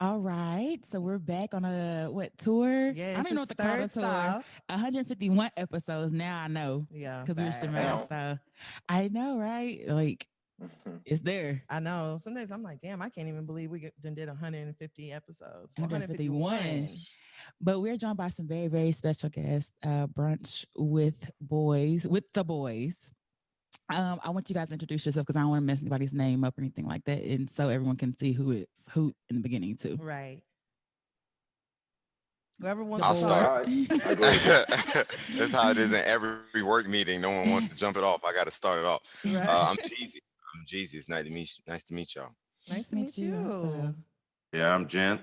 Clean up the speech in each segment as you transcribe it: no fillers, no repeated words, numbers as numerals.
All right. So we're back on a what tour? I don't Yes, even know it's what to call the third tour. stop. 151 episodes. Now I know Yeah, because we reached a facts. Damn. milestone. I know, right? Like it's there. I know. Sometimes I'm like, damn, I can't even believe done did 150 episodes. Well, 151. 151. But we're joined by some very, very special guests. Brunch with boys, with the boys. I want you guys to introduce yourself because I don't want to mess anybody's name up or anything like that, and so everyone can see who it's who in the beginning too. Right. Whoever The wants I'll to start. boys. start. All right. I go ahead. That's how it is in every work meeting. No one wants to jump it off. I got to start it off. I'm Right. Jeezy. I'm Jeezy. It's nice to meet. Nice to meet y'all. Nice Nice to to meet meet you you. also. Yeah, I'm Gent.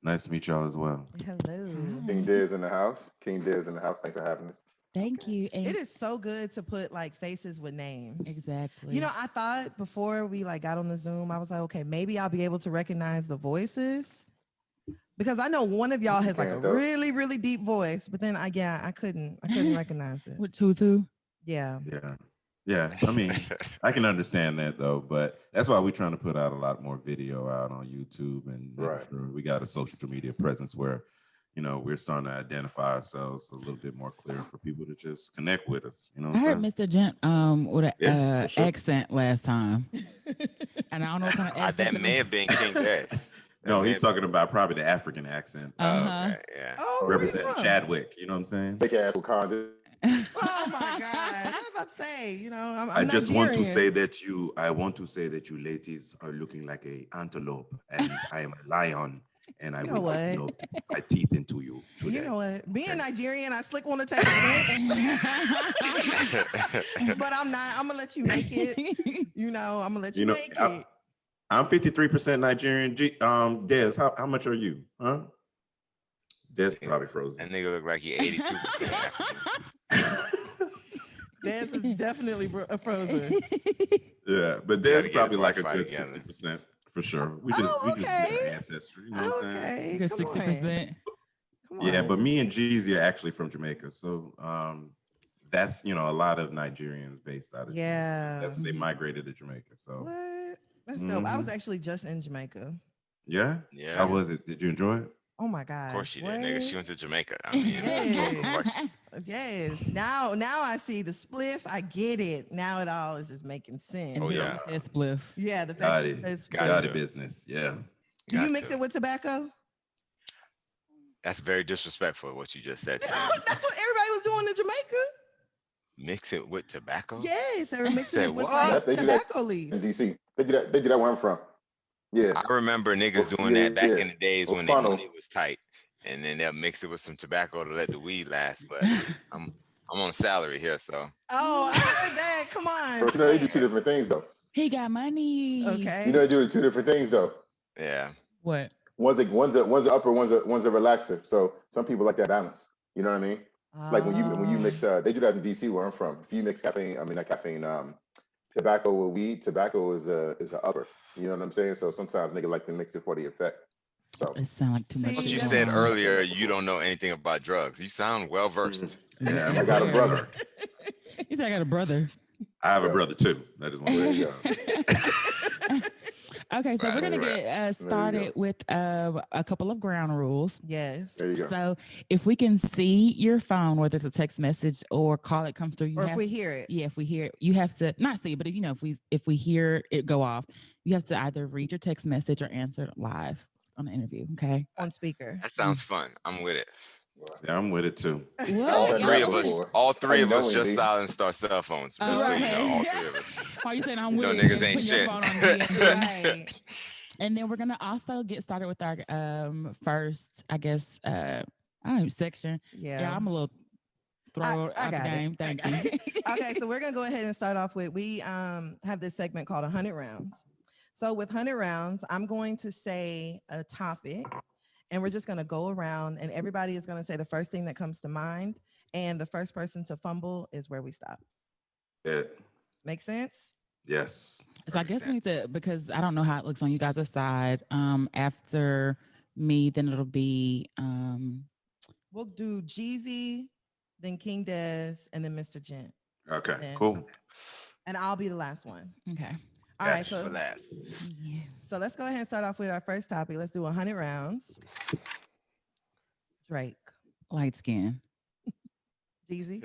Nice to meet y'all as well. Hello. King Hi. Diz in the house. King Diz in the house. Thanks for having us. Thank you. It And is so good to put like faces with names. You know, exactly. I thought before we like got on the Zoom, I was like, okay, maybe I'll be able to recognize the voices because I know one of y'all You has like a can't though. really, really deep voice, but then I couldn't recognize it. Which who's who? Yeah. Yeah. Yeah. I mean, I can understand that though, but that's why we're trying to put out a lot more video out on YouTube and making Right. sure we got a social media presence where, we're starting to identify ourselves a little bit more clear for people to just connect with us. You know what I I'm heard saying? Mr. Gent with a Yeah, for sure. accent last time, and I don't know what kind of accent That that may is. have been King Diz. That No, may he's have been. talking about probably the African accent, Uh huh. Okay. Yeah. Oh, where you representing from? Chadwick. You know what I'm saying? Fake ass Wakanda. Oh my God. I was about to say, I'm I just want to say Nigerian. that I want to say that you ladies are looking like a antelope, and I am a lion, and I You know would what? love to put my teeth into you You today. know what? Being Okay. Nigerian, I slick want to take offense, but I'm not. I'm gonna let you make it. I'm gonna let you You know, make it. I'm 53% Nigerian. Des, how much are you? Huh? Des probably That frozen. nigga look like he 82% African. Dance is definitely frozen. Yeah, but He got Des to get his probably like a Wi-Fi good together. 60% for sure. We Oh, just okay. different ancestry. You know what I'm saying? Okay. Good Come sixty on. percent. Come Yeah, but on. me and Jeezy are actually from Jamaica, so that's a lot of Nigerians based out of Jamaica. Yeah. That's they Mhm. migrated to Jamaica. So What? That's dope. I was mhm. actually just in Jamaica. Yeah, how Yeah. Yeah. was it? Did you enjoy it? Oh my Of course gosh. she did, nigga. She What? went to Jamaica. I mean, no Yes. question. Yes. Now I see the spliff. I get it. Now it all is just making And Oh the sense. fact yeah, that it says spliff. Yeah, the fact Got that it it. says got Got spliff. it. to, Business. Yeah. Do you got mix to. it with tobacco? That's very disrespectful what you just said to me. That's what everybody was doing in Jamaica. Mix it with tobacco. Yes, they were mixing Say it with what? like I yes, what? that In tobacco DC. leaf. They do that. They do that where I'm from. Yeah. Oh, I remember niggas doing Yeah. that back in the days oh, when their money was tight, and then they'll mix it with some tobacco to let the weed last. But I'm I'm on salary here, so oh, I heard that. Come on, But you know they do two swear. different things though. He got money. You know Okay. they do two different things though. Yeah. What? One's a upper, one's a relaxer. So some people like that balance. You know what I mean? Like when you Oh, mix they do that in DC where I'm from. If you mix caffeine, I mean not caffeine, tobacco with weed, tobacco is a upper. You know what I'm saying? So sometimes niggas like to mix it for the effect. So It sounds like too much but see, you shit that's going said on. earlier you don't know anything about drugs. You sound well Mhm. versed. Yeah, I'm Yeah, a I got a brother. very. brother. Sorry. He said I got a brother. I have a Yeah, brother too. I just want to there let you you go. know. Okay, so we're That's gonna right. get There you started go. with a couple of ground rules. There you yes. go. So if we can see your phone, whether it's a text message or call it comes through, you Or if have we hear it yeah, if we hear it, you have to not see it, but if we hear it go off, you have to either read your text message or answer it live on the interview. Okay. on speaker. That sounds fun. I'm with it. Yeah, I'm with it too. All What? three Y'all of us, sure? all Are three you of us sure? just silenced our cell phones. All Just so you know, all right. three of us. Why are you saying I'm You with know, it? niggas Then ain't put your shit. phone on me and then Right. and then we're gonna also get started with our first, I guess I don't know, section. Yeah, Yeah. I'm a little throw I out the got it. game. I Thank got you. it. Okay, so we're gonna go ahead and start off with we have this segment called 100 rounds. So with 100 rounds, I'm going to say a topic and we're just gonna go around and everybody is gonna say the first thing that comes to mind. And the first person to fumble is where we stop. Yeah. Make sense? Yes. So I Perfect guess we need sense. to because I don't know how it looks on you guys' side. After me, then it'll be We'll do Jeezy, then King Des, and then Mr. Gent. Okay. Then Cool. okay. And I'll be the last one. okay. All right, For last. so let's go ahead and start off with our first topic. Let's do 100 rounds. Drake, Light skin. Jeezy.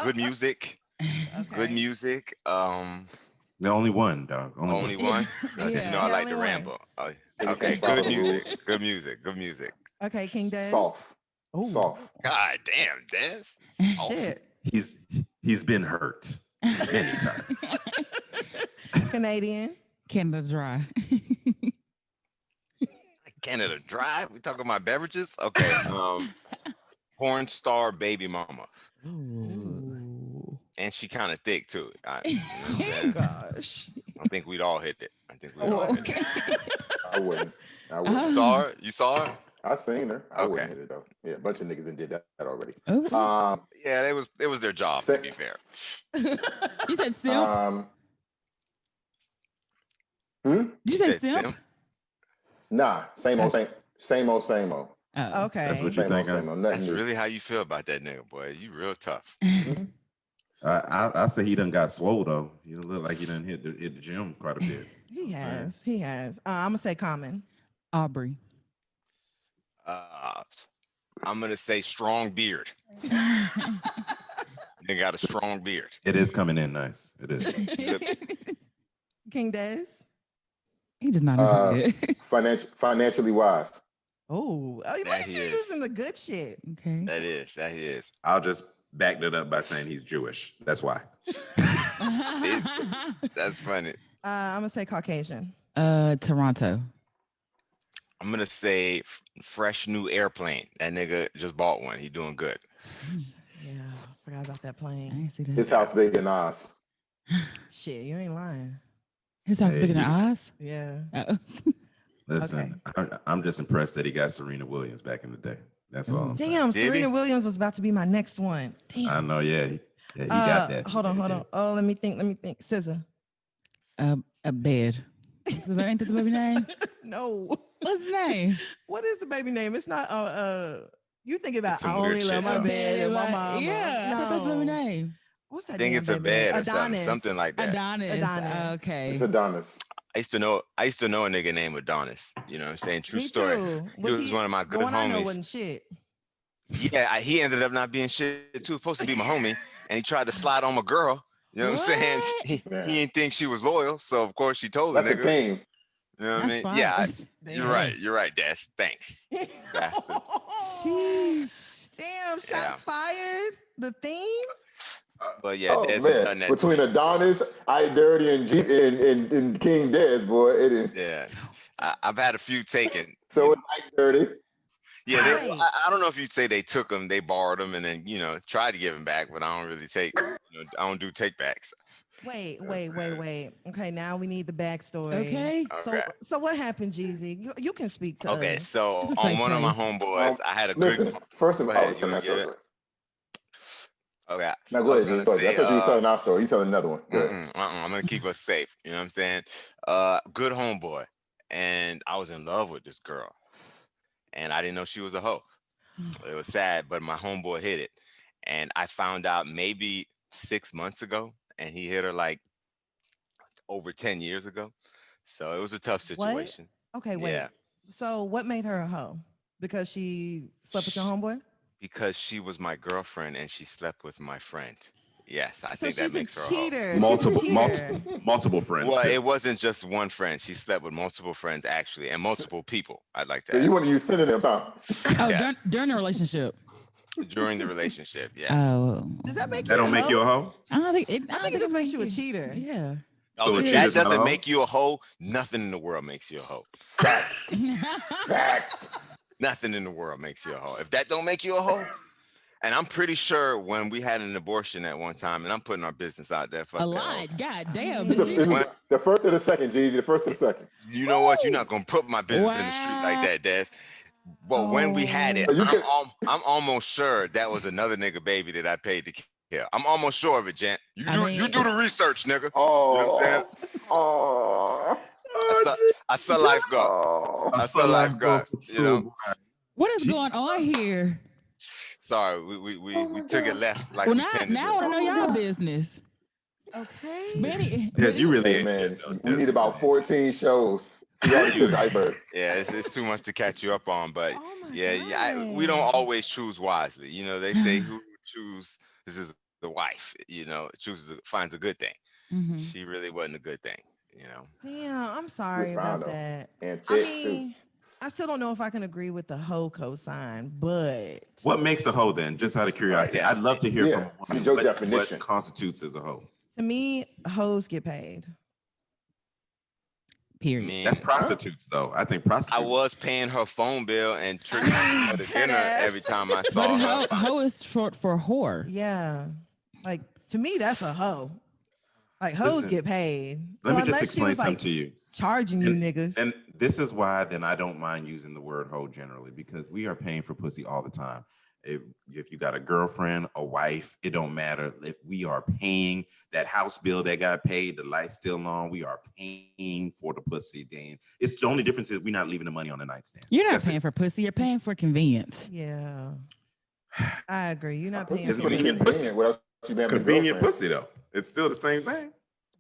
Good music. Good Okay. music. The only one, dog. Only one. 'Cause Yeah. you know I like Only the one. Rambo. Oh, Can okay, follow good the music. rules. Good music. Good music. Okay, King Des. Soft. Ooh. Soft. God damn, Des. Shit. He's been hurt many times. Canadian. Canada Dry. Canada Dry. We talking about beverages? Okay. Porn star baby mama. Ooh. And she kind of thick too. You know what I'm saying? Gosh. I think we'd all hit it. I think we'd all hit it. I wouldn't. I wouldn't. You saw her? You saw her? I seen her. I Okay. wouldn't hit it though. Yeah, a bunch of niggas done did that already. Oh, Yeah, it was their job, to be fair. you said simp? Hmm? Did you say simp? Nah, same old. Oh. Okay. That's what you Same think. old. Nothing That's new. really how you feel about that nigga, boy. You real tough. I say he done got swole though. He look like he done hit the gym quite a bit. He has. He has. I'm gonna say Common. Aubrey. I'm gonna say strong beard. They got a strong beard. It is coming in nice. It is. King Des. He just not his head. Financially wise. Oh, look That at he you is. using the good shit. Okay. That is. I'll just back that up by saying he's Jewish. That's why. That's funny. I'm gonna say Caucasian. Toronto. I'm gonna say fresh new airplane. That nigga just bought one. He doing good. Yeah, forgot about that I plane. didn't see that. His house bigger than ours. Shit, you ain't lying. His house Hey, bigger than ours? Yeah. Oh. Listen, I'm just impressed that he got Serena Williams back in the day. That's all I'm saying. Damn, Did he? Serena Williams was about to be my next one. Damn. I know, yeah. He got that. Hold on. Oh, let me think. SZA. A bed. Ain't that the baby name? No. What's his name? What is the baby name? It's not you think about It's some I weird only love shit, my though. bed and my mama. Yeah, I thought that's the baby No. name. What's that? I think damn it's a baby bed name? or something like that. Adonis. Okay. It's Adonis. I used to know a nigga named Adonis. You know what I'm saying? True Me story. too. He was one of my the good one I know homies. wasn't shit. Yeah, he ended up not being shit too. Supposed to be my homie, and he tried to slide on my girl. You know what I'm saying? What? He didn't think she was loyal, so of course she told the That's nigga. a theme. You know what I mean? Fine. Yeah, That's- you're right, Des. Thanks. Bastard. Sheesh. Damn, shots Yeah. fired. The theme? But yeah, Oh Des has done man, that. between Adonis, I Dirty, and King Des, boy, it is. Yeah, I've had a few taken. So it's I Dirty. Yeah, Right. I don't know if you'd say they took them, they borrowed them, and then tried to give them back, but I don't really take. I don't do take backs. Wait. Okay, now we need the backstory. Okay. So what happened, Jeezy? You can speak to Okay, us. so It's a on safe one of my place. homeboys, I had a Listen, good. first of all, Go ahead, tell you that wanna get story. Okay. Now I go was ahead, gonna G. Go ahead. I say, thought you were telling our story. You telling another one. Go ahead. I'm gonna keep us safe. You know what I'm saying? Good homeboy, and I was in love with this girl, and I didn't know she was a hoe. It was sad, but my homeboy hit it, and I found out maybe 6 months ago, and he hit her like over 10 years ago. So it was a tough situation. Okay, wait. Yeah. So what made her a hoe? Because she slept with your homeboy? Because she was my girlfriend and she slept with my friend. Yes, I So think that she's a makes her a hoe. cheater. Multiple friends. Well, too. it wasn't just one friend. She slept with multiple friends actually, and multiple people. I'd like to So add. you want to use synonyms, huh? Oh, Yeah. during the relationship. During the relationship. Yes. Oh. Does that make That you don't make you a hoe? I don't think it. I think it just makes you a cheater. Yeah. So a if cheater's that not a doesn't hoe? make you a hoe, nothing in the world makes you a hoe. Facts. Facts. Nothing in the world makes you a hoe. If that don't make you a hoe, and I'm pretty sure when we had an abortion at one time, and I'm putting our business out there. Fuck A that lot. hoe. God damn. It's the first or the second, Jeezy. The first or the second. You know what? You're not gonna put my business in the street like that, Des. But when we had it, You could- I'm almost sure that was another nigga baby that I paid to kill. I'm almost sure of it, Jen. You do the research, nigga. Oh. You know what I'm saying? Oh. I saw life go. Oh. I saw life go. You know. What is going on here? Sorry, we took it left like Well, we now, tend to now I do. want to know y'all business. Okay. Manny, Yes, you really Hey ain't man, shit, though. we Yes, need you about really 14 shows. We already took the iceberg. Yeah, it's too much to catch you up on, but Oh my we don't God. always choose wisely. You know, they say who choose this is the wife. You know, finds a good thing. Mhm. She really wasn't a good thing. You know, Damn, I'm She was sorry fine about though, that. and I thick too. mean, I still don't know if I can agree with the hoe cosign, but What makes a hoe then? Just out of Right. curiosity, yeah, I'd love to hear from Yeah. a Use woman your what definition. constitutes as a hoe. to me, hoes get paid. I Period. mean, That's prostitutes, though. I think I prostitutes. was paying her phone bill and I treating her mean, to Head dinner every ass. time I but saw her. hoe is short for whore. Yeah. Like to me, that's a hoe. Like hoes Listen, get paid. let So me just unless she explain was something like to you. charging you niggas. And this is why then I don't mind using the word hoe generally, because we are paying for pussy all the time. If you got a girlfriend, a wife, it don't matter. If we are paying that house bill that got paid, the light's still on, we are paying for the pussy. Then it's the only difference is we're not leaving the money on the nightstand. You're not That's paying it. for pussy. You're paying for convenience. Yeah. I agree. You're not Pussy paying is for pretty convenient pussy. pussy. convenient. What else you been having a Convenient girlfriend? pussy though. It's still the same thing.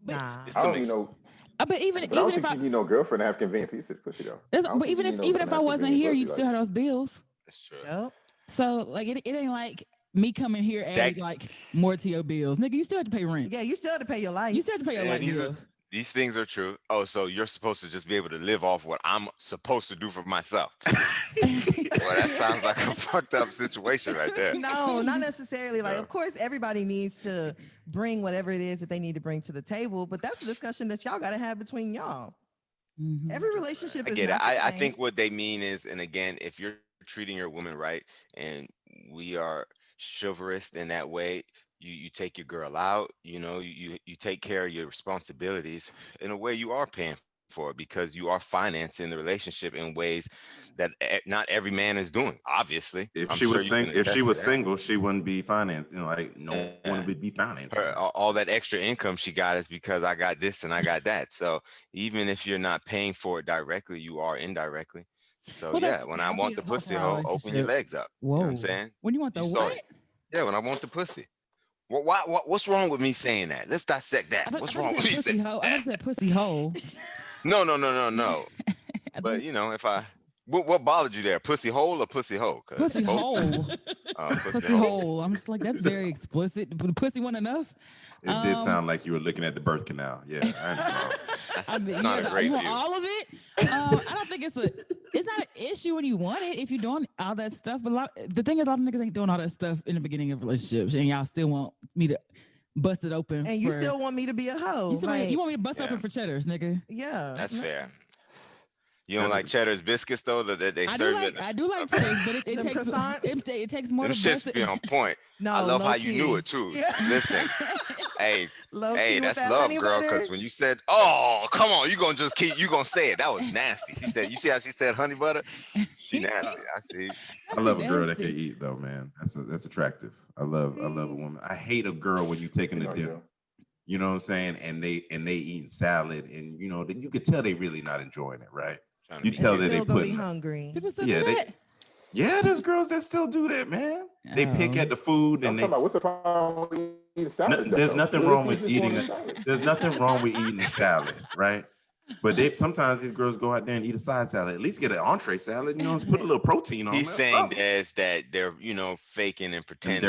Nah. It's I a don't need mix. no, But even but I don't if think I, you need no girlfriend to have convenient piece of pussy though. I don't but think you need no even girl if to I have wasn't convenient here, pussy. you'd still have those bills. That's true. Yep. So like it ain't like me coming here adding That like more to your bills, nigga. You still have to pay rent. Yeah, you still have to pay your life. You still have to pay your yeah, light bills. these things are true. Oh, so you're supposed to just be able to live off what I'm supposed to do for myself. Well, that sounds like a fucked up situation right there. No, not necessarily. Like, Yeah. of course, everybody needs to bring whatever it is that they need to bring to the table, but that's a discussion that y'all got to have between y'all. Mhm. Every relationship I is get it. not the I same. think what they mean is, and again, if you're treating your woman right, and we are chivalrous in that way, you take your girl out, you know, you take care of your responsibilities. In a way, you are paying for it because you are financing the relationship in ways that not every man is doing. Obviously, If I'm she sure was you can if she attest to was that. single, she wouldn't be financed. Like no one Yeah. would be financing her. All that extra income she got is because I got this and I got that. So even if you're not paying for it directly, you are indirectly. So Well, that's yeah, when okay. I I'll be want a the hoe pussy for our hole, open your relationship. legs up. You know what I'm Whoa. saying? When you want the You saw what? it. Yeah, when I want the pussy. What's wrong with me saying that? Let's dissect that. I What's thought you wrong with said me pussy saying hoe. I thought that? you said pussy hole. No. I But thought you know, if I what bothered you there? Pussy hole or pussy hoe? Because pussy both hole. pussy Pussy hole. hole. I'm just like that's very explicit. But pussy wasn't enough. It did sound like you were looking at the birth canal. Yeah, I understand. I mean, It's you not want, a great you want view. all of it. I don't think it's not an issue when you want it if you're doing all that stuff. But the thing is, a lot of niggas ain't doing all that stuff in the beginning of relationships, and y'all still want me to bust it open. And you still want me to be a hoe. You want me to bust it Yeah. open for cheddars, nigga. Yeah. That's No- fair. You don't like Cheddar's biscuits though that they serve you at the I do like cheddars, but it Them takes croissants? it takes more them to bust shits it. be on point. No, I love low how you knew key. it too. Yeah. Listen, hey, Low hey, key with that's that love, honey girl. butter. Because when you said, "Oh, come on," you gonna say it. That was nasty. She said, "You see how she said honey butter? She nasty." I see. I love a girl that can eat though, man. That's attractive. I love a woman. I hate a girl when you taking You to know, dinner. You know what I'm saying? And they eating salad, and you know you could tell they really not enjoying it, right? Trying to You be tell And that they still gonna be putting hungry. People still yeah do they that. yeah there's girls that still do that, man. They pick at the food I'm and talking about what's the problem with eating salad? there's though? nothing What if wrong you with just eating want a it. salad? There's nothing wrong with eating the salad, right? But they sometimes these girls go out there and eat a side salad. At least get an entree salad, you know, just put a little protein on He's there. saying Something. that they're faking and And pretending.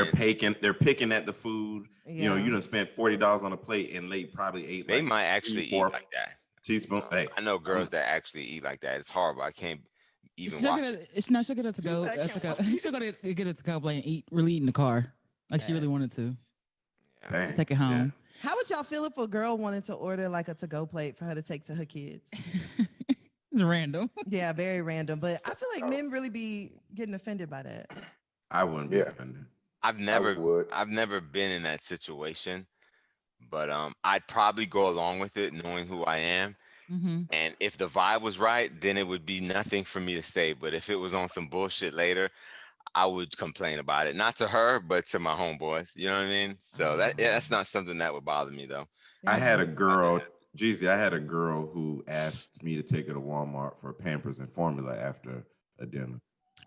they're picking at the food. You know, Yeah. you done spent $40 on a plate and they probably ate They like might actually eat 3-4 like that. teaspoon. Hey, I know girls that actually eat like that. It's horrible. I can't even She'll watch get it. it. No, she'll get us to go. said, "I can't watch She'll go to get us to go play and eat. Really eat in the car, like she really wanted to. dang, Take it home. How would y'all feel if a girl wanted to order like a to-go plate for her to take to her kids? It's random. Yeah, very random. But I feel like men really be getting offended by that. I wouldn't be Yeah. offended. I've would. never been in that situation, but I'd probably go along with it knowing who I am. Mm-hmm. And if the vibe was right, then it would be nothing for me to say. But if it was on some bullshit later, I would complain about it. Not to her, but to my homeboys. You know what I mean? So that's not something that would bother me though. I had a girl, Jeezy, I had a girl who asked me to take her to Walmart for Pampers and formula after a dinner.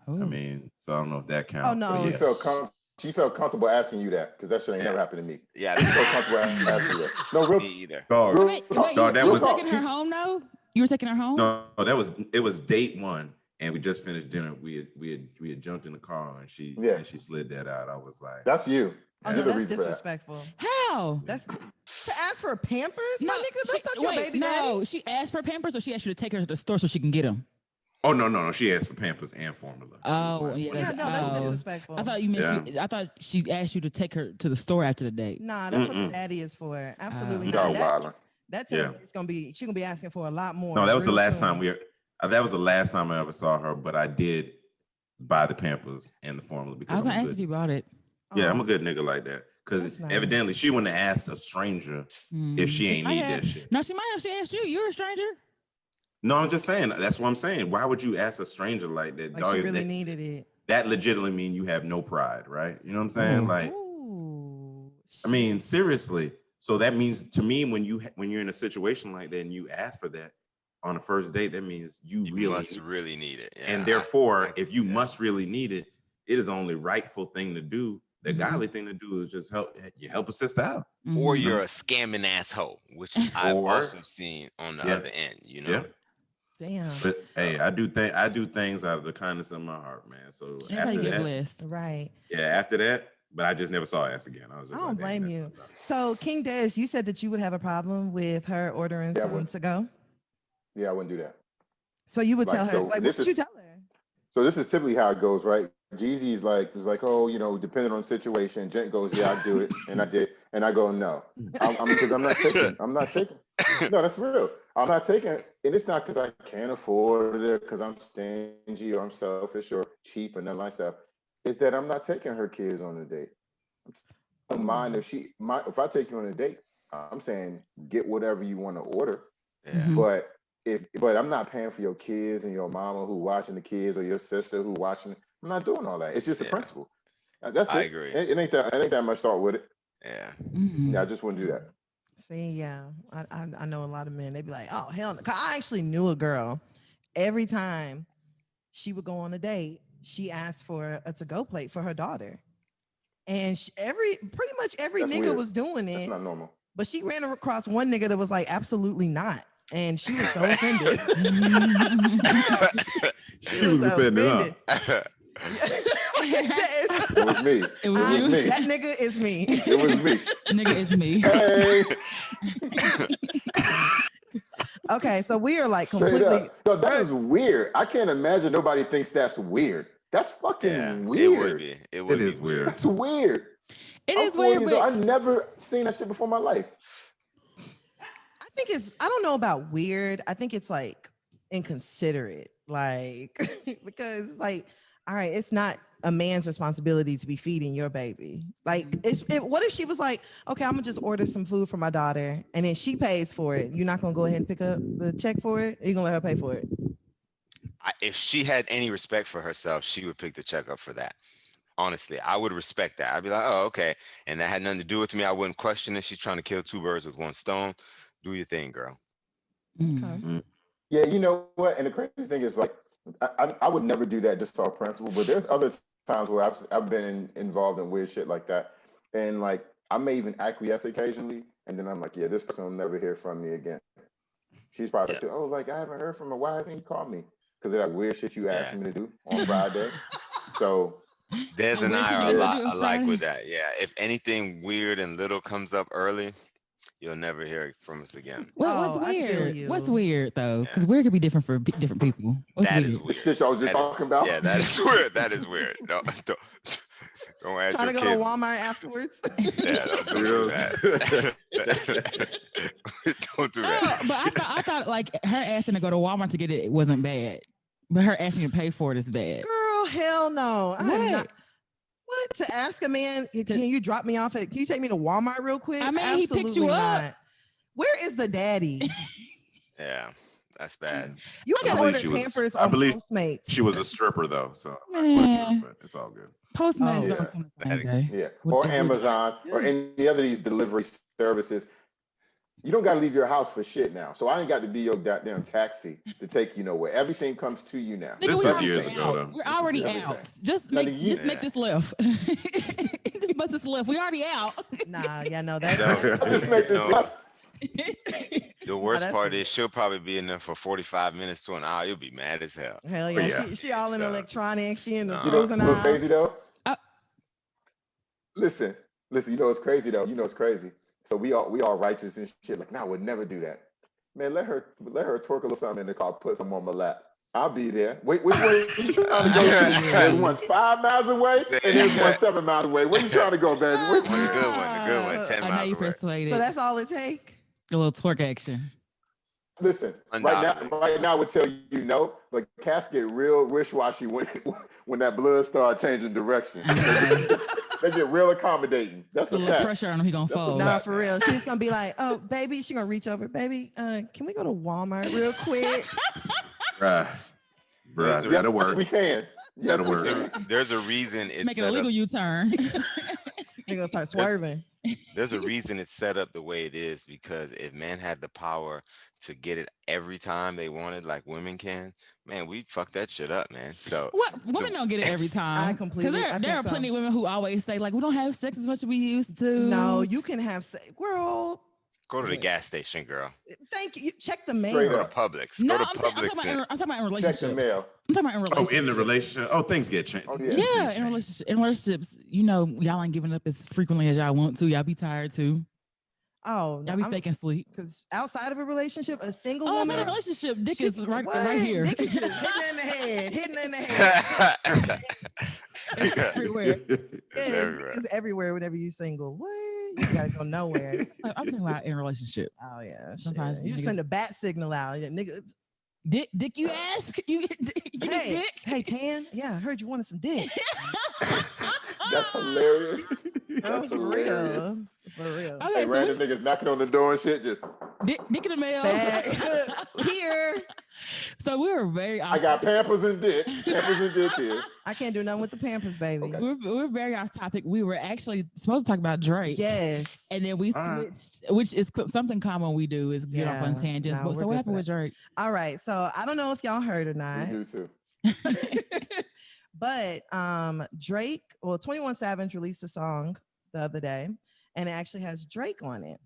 I Oh. mean, so I don't know if that counts. Oh no, She but felt comfortable she felt comfortable asking you that because that shit ain't never happened to me. Yeah, She felt comfortable asking you that. No, real me either. Dog, Wait, dog, that you were was taking her home, though? You were taking her home? no, it was date one, and we just finished dinner. We had jumped in the car, and she slid that out. I was like, that's you. Oh no, that's disrespectful. How? That's to ask for Pampers, my nigga. That's not your baby daddy. No, she asked for Pampers, or she asked you to take her to the store so she can get them. Oh no! She asked for Pampers and formula. Oh yeah, that's disrespectful. I thought you meant I thought she asked you to take her to the store after the date. Nah, that's what the daddy is for. Absolutely not. That tells me it's gonna be she's gonna be asking for a lot more. No, that was the last time that was the last time I ever saw her. But I did buy the Pampers and the formula because I was gonna ask if you bought it. Yeah, I'm a good nigga like that. Because evidently she wouldn't have asked a stranger if she ain't need that shit. No, she might have. She asked you. You're a stranger. No, I'm just saying. That's what I'm saying. Why would you ask a stranger like that? Like she really needed it. That legitimately mean you have no pride, right? You know what I'm saying? Like, I mean, seriously. So that means to me, when you're in a situation like that and you ask for that on the first date, that means you really need it. Yeah, and therefore, if you must really need it, it is the only rightful thing to do. The godly thing to do is just help a sister out. Or you're a scamming asshole, which I've also seen on the other end, you know. Damn. But hey, I do things out of the kindness of my heart, man. So that's after that, right? Yeah, after that, but I just never saw ass again. I don't blame you. So King Des, you said that you would have a problem with her ordering something to go. Yeah, I wouldn't do that. So you would tell her. What would you tell her? So this is typically how it goes, right? Jeezy's was like, oh, depending on the situation. Jen goes, yeah, I do it, and I did, and I go, no, because I'm not taking. No, that's real. I'm not taking, and it's not because I can't afford it, because I'm stingy or I'm selfish or cheap or nothing like that. It's that I'm not taking her kids on a date. I don't mind if I take you on a date. I'm saying get whatever you want to order, but I'm not paying for your kids and your mama who watching the kids or your sister who watching. I'm not doing all that. It's just the principle. That's it. I agree. It ain't that much thought with it. Yeah. Yeah, I just wouldn't do that. See, yeah, I know a lot of men. They be like, oh hell no. 'Cause I actually knew a girl. Every time she would go on a date, she asked for a to-go plate for her daughter, and pretty much every nigga weird. Was doing it. That's not normal. But she ran across one nigga that was like, absolutely not. And she was so offended. she was offended. It was me. It was you. Me. That nigga is me. It was me. Nigga is me. Hey. Okay, so we are like completely. Yo, that is weird. I can't imagine nobody thinks that's weird. That's fucking weird. It would be. It is weird. That's weird. It is weird. But I've never seen that shit before in my life. I don't know about weird. I think it's like inconsiderate. Like, because like, all right, it's not a man's responsibility to be feeding your baby. Like, what if she was like, okay, I'm gonna just order some food for my daughter and then she pays for it. You're not gonna go ahead and pick up the check for it? Or you gonna let her pay for it? If she had any respect for herself, she would pick the check up for that. Honestly, I would respect that. I'd be like, oh, okay. And that had nothing to do with me. I wouldn't question it. She's trying to kill two birds with one stone. Do your thing, girl. Okay. Yeah, you know what? And the crazy thing is, like, I would never do that just off principle. But there's other times where I've been involved in weird shit like that, and like I may even acquiesce occasionally, and then I'm like, yeah, this person will never hear from me again. She's probably like, oh, like I haven't heard from her. Why hasn't he called me? Because of that weird shit you asked me to do on Friday. So. Des and I are a lot alike with that. Yeah. If anything weird and little comes up early, you'll never hear from us again. What's weird? What's weird though? Because weird could be different for different people. What's that weird? Is weird. The shit y'all was just talking about? Yeah, that is weird. That is weird. No, don't ask Trying to go kids. to Walmart afterwards. Yeah, don't do that. Don't do that. But I thought like her asking to go to Walmart to get it wasn't bad. But her asking to pay for it is bad. Girl, hell no. I'm not. What? To ask a man, can you drop me off at, can you take me to Walmart real quick? I mean, absolutely he picked you not. up. Where is the daddy? Yeah, that's bad. You got to order Pampers on Postmates. She was a stripper though, so it's all good. Postmates don't come to yeah. Or Amazon or any other of these delivery services. You don't got to leave your house for shit now. So I ain't got to be your goddamn taxi to take you nowhere. Everything comes to you now. Nigga, This we was already years out. ago, though. We're already Everything. out. Just Now, make this left. Just bust this left. We already out. Nah, yeah, no, that's Just make this No. up. The worst that's part it. is she'll probably be in there for 45 minutes to an hour. You'll be mad as hell. hell yeah. yeah. She all in So, electronics. She in the You know frozen what's aisle. crazy though? Uh, Listen. You know what's crazy though? You know what's crazy? So we all righteous and shit. Like, nah, I would never do that. Man, let her twerk a little something in the car, put some on my lap. I'll be there. Wait, which way you trying to go? There's one 5 miles away and there's one 7 miles away. Where you trying to go, baby? One, the good one, 10 I know miles you away. persuaded. So that's all it take. a little twerk action. Listen, Undoubtedly. right now I would tell you no, but cats get real wish-washy when that blood start changing direction. They get real accommodating. That's A a little fact. pressure on him, he gonna fold. Nah, for real. She's gonna be like, oh, baby, she's gonna reach over. Baby, can we go to Walmart real quick? Bruh, Yes, that'll Yes, work. we can. Yes, That'll we work. can. There's a reason it's Making a set legal up. U-turn. They're gonna start swerving. There's a reason it's set up the way it is, because if men had the power to get it every time they wanted, like women can, man, we'd fuck that shit up, man. So What women don't get it every time. I completely- I Because there think are so. plenty of women who always say like we don't have sex as much as we used to. No, you can have girl. go to the Wait. gas station, girl. Thank you. Check the Straight mail. Go up. to Publix. No, Go to I'm talking Publix. about I'm talking about in Check relationships. the mail. I'm talking about in Oh, relationships. in the relationship. Oh, things get changed. Oh, yeah. Yeah, in relationships, you know, y'all ain't giving up as frequently as y'all want to. Y'all be tired too. Oh, Y'all be faking sleep. because outside of a relationship, a single Oh, I'm in a woman, relationship. Dick she- is right what? here. Dick is just hitting in the head, hitting in the head. It's everywhere. Yeah, everywhere. it's everywhere whenever you single. What? You gotta go nowhere. I'm talking about in a relationship. Oh yeah, shit. Sometimes You just niggas- send a bat signal out, yeah, nigga. Dick, you ask? You need Hey, dick? hey, Tan. Yeah, I heard you wanted some dick. That's hilarious. Oh, That's for hilarious. real, for real. Okay, Hey, so random niggas knocking on the door and shit. Just, dick in the mail. Here, So we were very I got Pampers and dick. Pampers and dick here. I can't do nothing with the Pampers, baby. Okay. we're very off topic. We were actually supposed to talk about Drake. Yes. And then we switched, which is something common we do is get off on Yeah, tangents. no, But we're so good what for happened that. with Drake? All right. So I don't know if y'all heard or We not, do too. but Drake, 21 Savage released a song the other day, and it actually has Drake on it.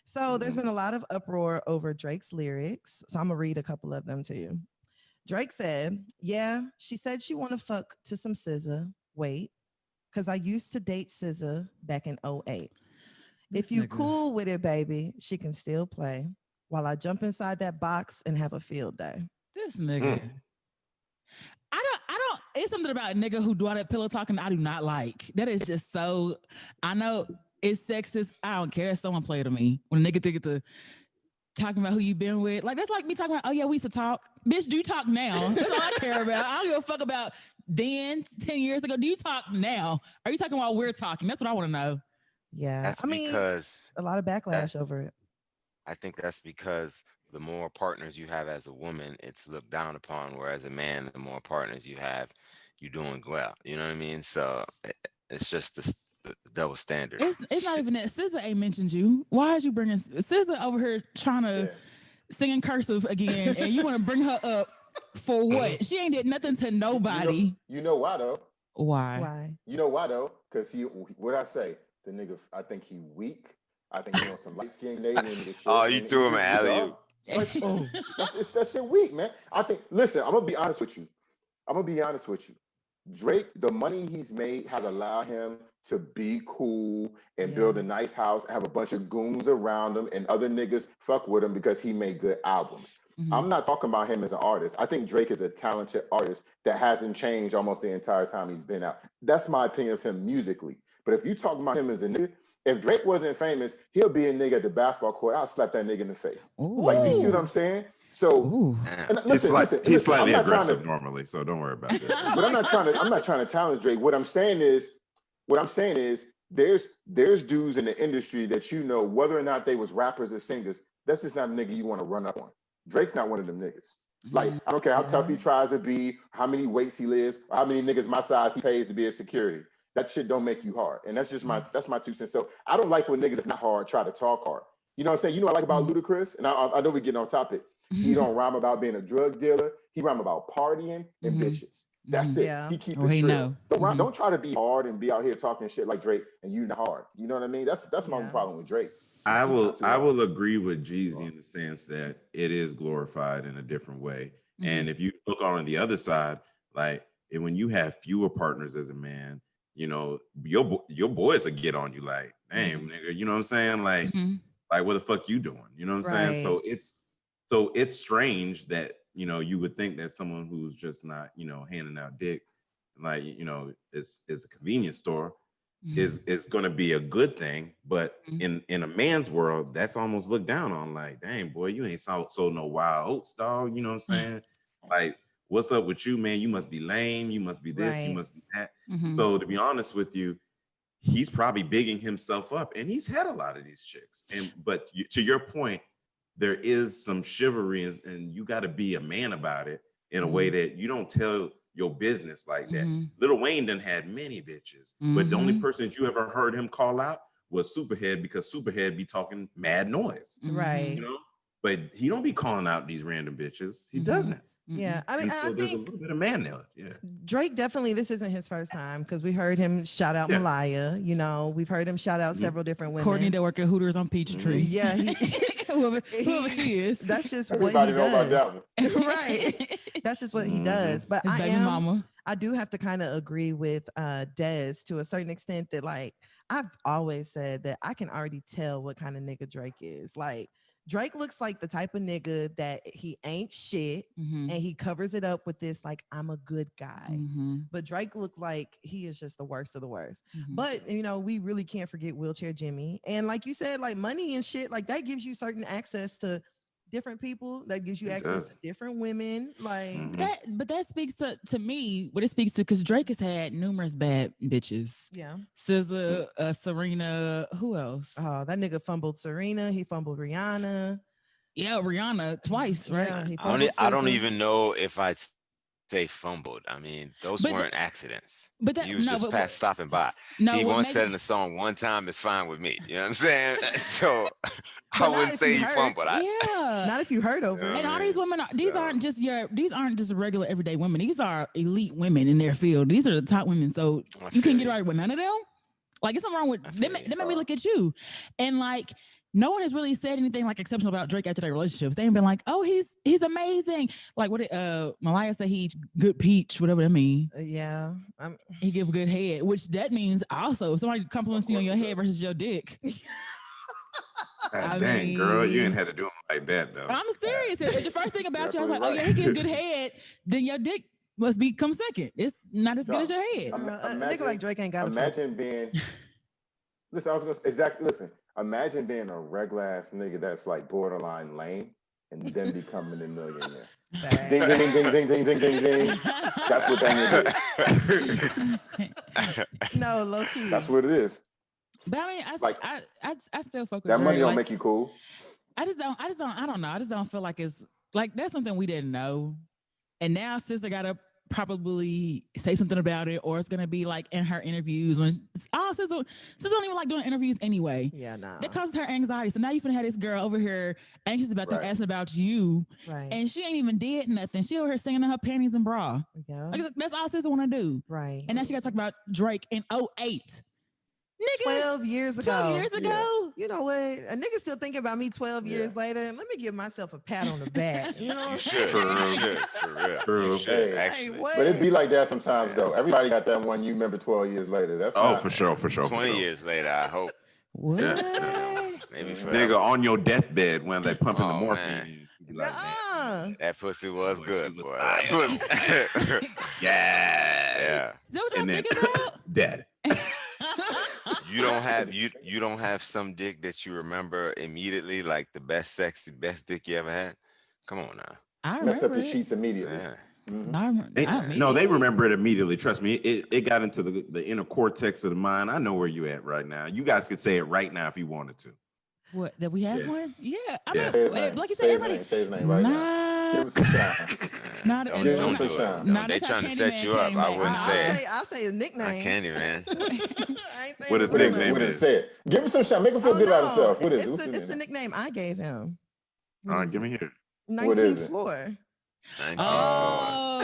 So there's been a lot of uproar over Drake's lyrics. So I'm gonna read a couple of them to you. Drake said, "Yeah, she said she want to fuck to some SZA. Wait, because I used to date SZA back in 08. If you nigga. cool with it, baby, she can still play while I jump inside that box and have a field day." This nigga. I don't, it's something about a nigga who do all that pillow talking I do not like. That is just so, I know it's sexist. I don't care if someone play to me. When a nigga think to talking about who you been with, like that's like me talking about, oh yeah, we used to talk. Bitch, do you talk now? That's all I care about. I don't give a fuck about then 10 years ago. Do you talk now? Are you talking while we're talking? That's what I want to know. Yeah, That's I mean, because a lot of backlash over it. I think that's because the more partners you have as a woman, it's looked down upon. Whereas a man, the more partners you have, you're doing well. You know what I mean? So it's just the double standard. It's not even that. SZA ain't mentioned you. Why is you bringing SZA over here trying to sing in cursive again, and you want to bring her up for what? She ain't did nothing to nobody. You know why though? Why? Why? You know why though? Because what I say, the nigga, I think he weak. I think he on some light skinned Canadian with shit. Oh, you and threw he him an just- alley-oop. Like, oh, that shit weak, man. I think. Listen, I'm gonna be honest with you. Drake, the money he's made has allowed him to be cool and build a nice house, have a bunch of goons around him, and other niggas fuck with him because he made good albums. Mhm. I'm not talking about him as an artist. I think Drake is a talented artist that hasn't changed almost the entire time he's been out. That's my opinion of him musically. But if you talk about him as a nigga, if Drake wasn't famous, he'll be a nigga at the basketball court. I'll slap that nigga in the face. Ooh. Like, you see what I'm saying? So, Ooh. and He's slightly I'm not trying aggressive to, normally, so don't worry about that. but I'm not trying to challenge Drake. What I'm saying is there's dudes in the industry that you know, whether or not they was rappers or singers, that's just not a nigga you want to run up on. Drake's not one of them niggas. Like, I don't care how tough he tries to be, how many weights he lives, or how many niggas my size he pays to be a security. That shit don't make you hard. And that's just my 2 cents. So I don't like when niggas that's not hard try to talk hard. You know what I'm saying? You know what I like about Ludacris? And I know we're getting on topic. He don't rhyme about being a drug dealer. He rhyme about partying and bitches. That's it. Yeah. He keep Oh, it he real. know. Don't try to be hard and be out here talking shit like Drake and you not hard. You know what I mean? That's my only problem with Drake. I will agree with Jeezy in the sense that it is glorified in a different way. And if you look on the other side, like when you have fewer partners as a man, you know, your boys will get on you like, damn, nigga, you know what I'm saying? Like what the fuck you doing? You know what I'm saying? So it's strange that, you know, you would think that someone who's just not, you know, handing out dick, like, you know, is a convenience store is going to be a good thing, but in a man's world, that's almost looked down on. Like, dang boy, you ain't sold no wild oats, dog. You know what I'm saying? Like, what's up with you, man? You must be lame. You must be this. You must be that. So to be honest with you, he's probably bigging himself up, and he's had a lot of these chicks. But to your point, there is some chivalry, and you got to be a man about it in a way that you don't tell your business like that. Lil Wayne done had many bitches, but the only person that you ever heard him call out was Superhead, because Superhead be talking mad noise, Right? You know, but he don't be calling out these random bitches. He doesn't. Yeah, I mean, so I there's think a little bit of man there. Yeah, Drake definitely. This isn't his first time because we heard him shout out Malaya. You know, we've heard him shout out several different women. Courtney that work at Hooters on Peachtree. Yeah, whoever she is. That's just Everybody what he know about does. that one. Right. That's just what he does. But His baby mama. I do have to kind of agree with Dez to a certain extent that, like, I've always said that I can already tell what kind of nigga Drake is. Like, Drake looks like the type of nigga that he ain't shit and he covers it up with this, like, I'm a good guy. But Drake looked like he is just the worst of the worst. But, you know, we really can't forget Wheelchair Jimmy. And like you said, like, money and shit, like, that gives you certain access to different people, that gives you access to different women, like but that speaks to me what it speaks to, because Drake has had numerous bad bitches. SZA, Serena, who else? Oh, that nigga fumbled Serena, he fumbled Rihanna. Yeah, Rihanna twice, right? I don't even know if I'd say fumbled. I mean, those weren't accidents. But that, he was just stopping by. He once said in the song, one time is fine with me. You know what I'm saying? So I wouldn't say he fumbled. Not if you heard over it. And all these women these aren't just regular everyday women. These are elite women in their field. These are the top women. So you can't get right with none of them. Like, it's something wrong with them. They made me look at you. And like, no one has really said anything like exceptional about Drake after their relationships. They ain't been like, oh, he's amazing. Like, what did Malaya say? He eats good peach, whatever that means. He give good head, which that means also if somebody compliments you on your head versus your dick. Dang, girl, you ain't had to do them like that though. I'm serious. If the first thing about you, I was like, oh yeah, he getting good head, then your dick must come second. It's not as good as your head. A nigga like Drake ain't got. Imagine being. Listen, I was gonna exactly listen. Imagine being a regular ass nigga that's like borderline lame and then becoming a millionaire. Ding, ding, ding, ding, ding, ding, ding, ding, ding. That's what that nigga is. No, low key. That's what it is. But I mean, I still fuck with that Drake. money don't make you cool. I don't know. I just don't feel like it's like that's something we didn't know. And now sister gotta probably say something about it, or it's gonna be like in her interviews when sister don't even like doing interviews anyway. Yeah, nah. That causes her anxiety. So now you finna have this girl over here anxious about them asking about you, and she ain't even did nothing. She over here singing in her panties and bra. Yeah, like, that's all sister want to do. Right. And now she got to talk about Drake in 2008. Nigga, 12 years ago. 12 years ago. Yeah. You know what? A nigga still thinking about me 12 years later. And let me give myself a pat on the back. You know what I'm saying? For real. Actually. But it be like that sometimes though. Everybody got that one you remember 12 years later. That's for sure. 20 years later, I hope. What? Maybe nigga on your deathbed when they pumping the morphine. Like, that pussy was good, boy. Yeah. Is that what y'all thinking about? Dead. You don't have some dick that you remember immediately, like the best dick you ever had? Come on now. I messed up remember your sheets immediately. No, they remember it immediately. Trust me, it got into the inner cortex of the mind. I know where you at right now. You guys could say it right now if you wanted to. What, that we have one? Yeah. I mean, like you say said, his name right now. him some shine. Not Don't, Give him don't some do it. shine. No, Nah, they that's how trying to set Candyman you up. came I back. wouldn't say it. I'll say his nickname. Candy, man. I ain't saying What his his What is it? nickname What is? is it? Say it. Give him some shine. Make him feel Oh, good about no. himself. What is it? It's What's the, his it's the name? nickname I gave him. All right, give me here. 19th it? floor. 19th floor. Oh,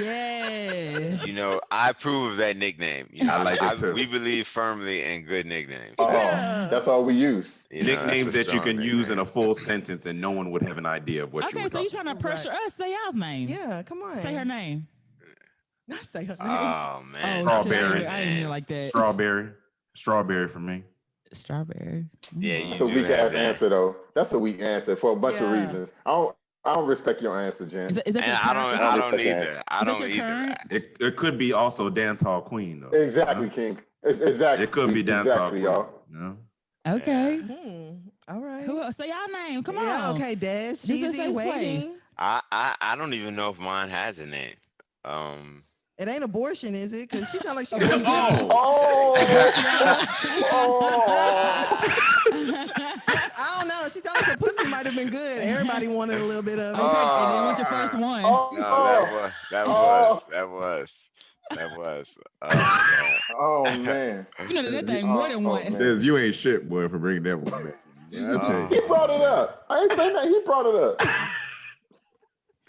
yes. You know, I approve of that nickname. You know, I like that too. We believe firmly in good nicknames. Oh, Yeah. that's all we use. You know, that's Nicknames a that you strong can use in a nickname. full sentence and no one would have an idea of what you Okay, were so you talking trying to pressure us? Say y'all's name. Yeah, come on. Say her name. Not say her name. Oh man, Oh, Strawberry. shit, I didn't hear like that. Strawberry. Strawberry for me. Strawberry. Yeah, Mm. That's a do weak have ass that. answer though. That's a weak answer for a bunch of Yeah. reasons. I don't respect your answer, Jen. Is that And your I current? don't respect your either. answer. I Is that don't your either. current? It could be also dance hall queen though. Exactly, you know? King. It's exactly. It could be dance hall exactly, queen. y'all. You know? Okay. All right. Who else? Say y'all name. Come Yeah, on. okay, Des, This is a Jeezy, safe waiting. place. I don't even know if mine has a name. It ain't abortion, is it? Because she sound like she Oh. got I don't know. She sound like her pussy might have been good. Everybody wanted a little bit of it. Okay, and then what's your first one? No, that was. Oh man. You know that thing more than once. man. Says you ain't shit, boy, for bringing that one back. Yeah, I tell He you. brought it up. I ain't saying that. He brought it up.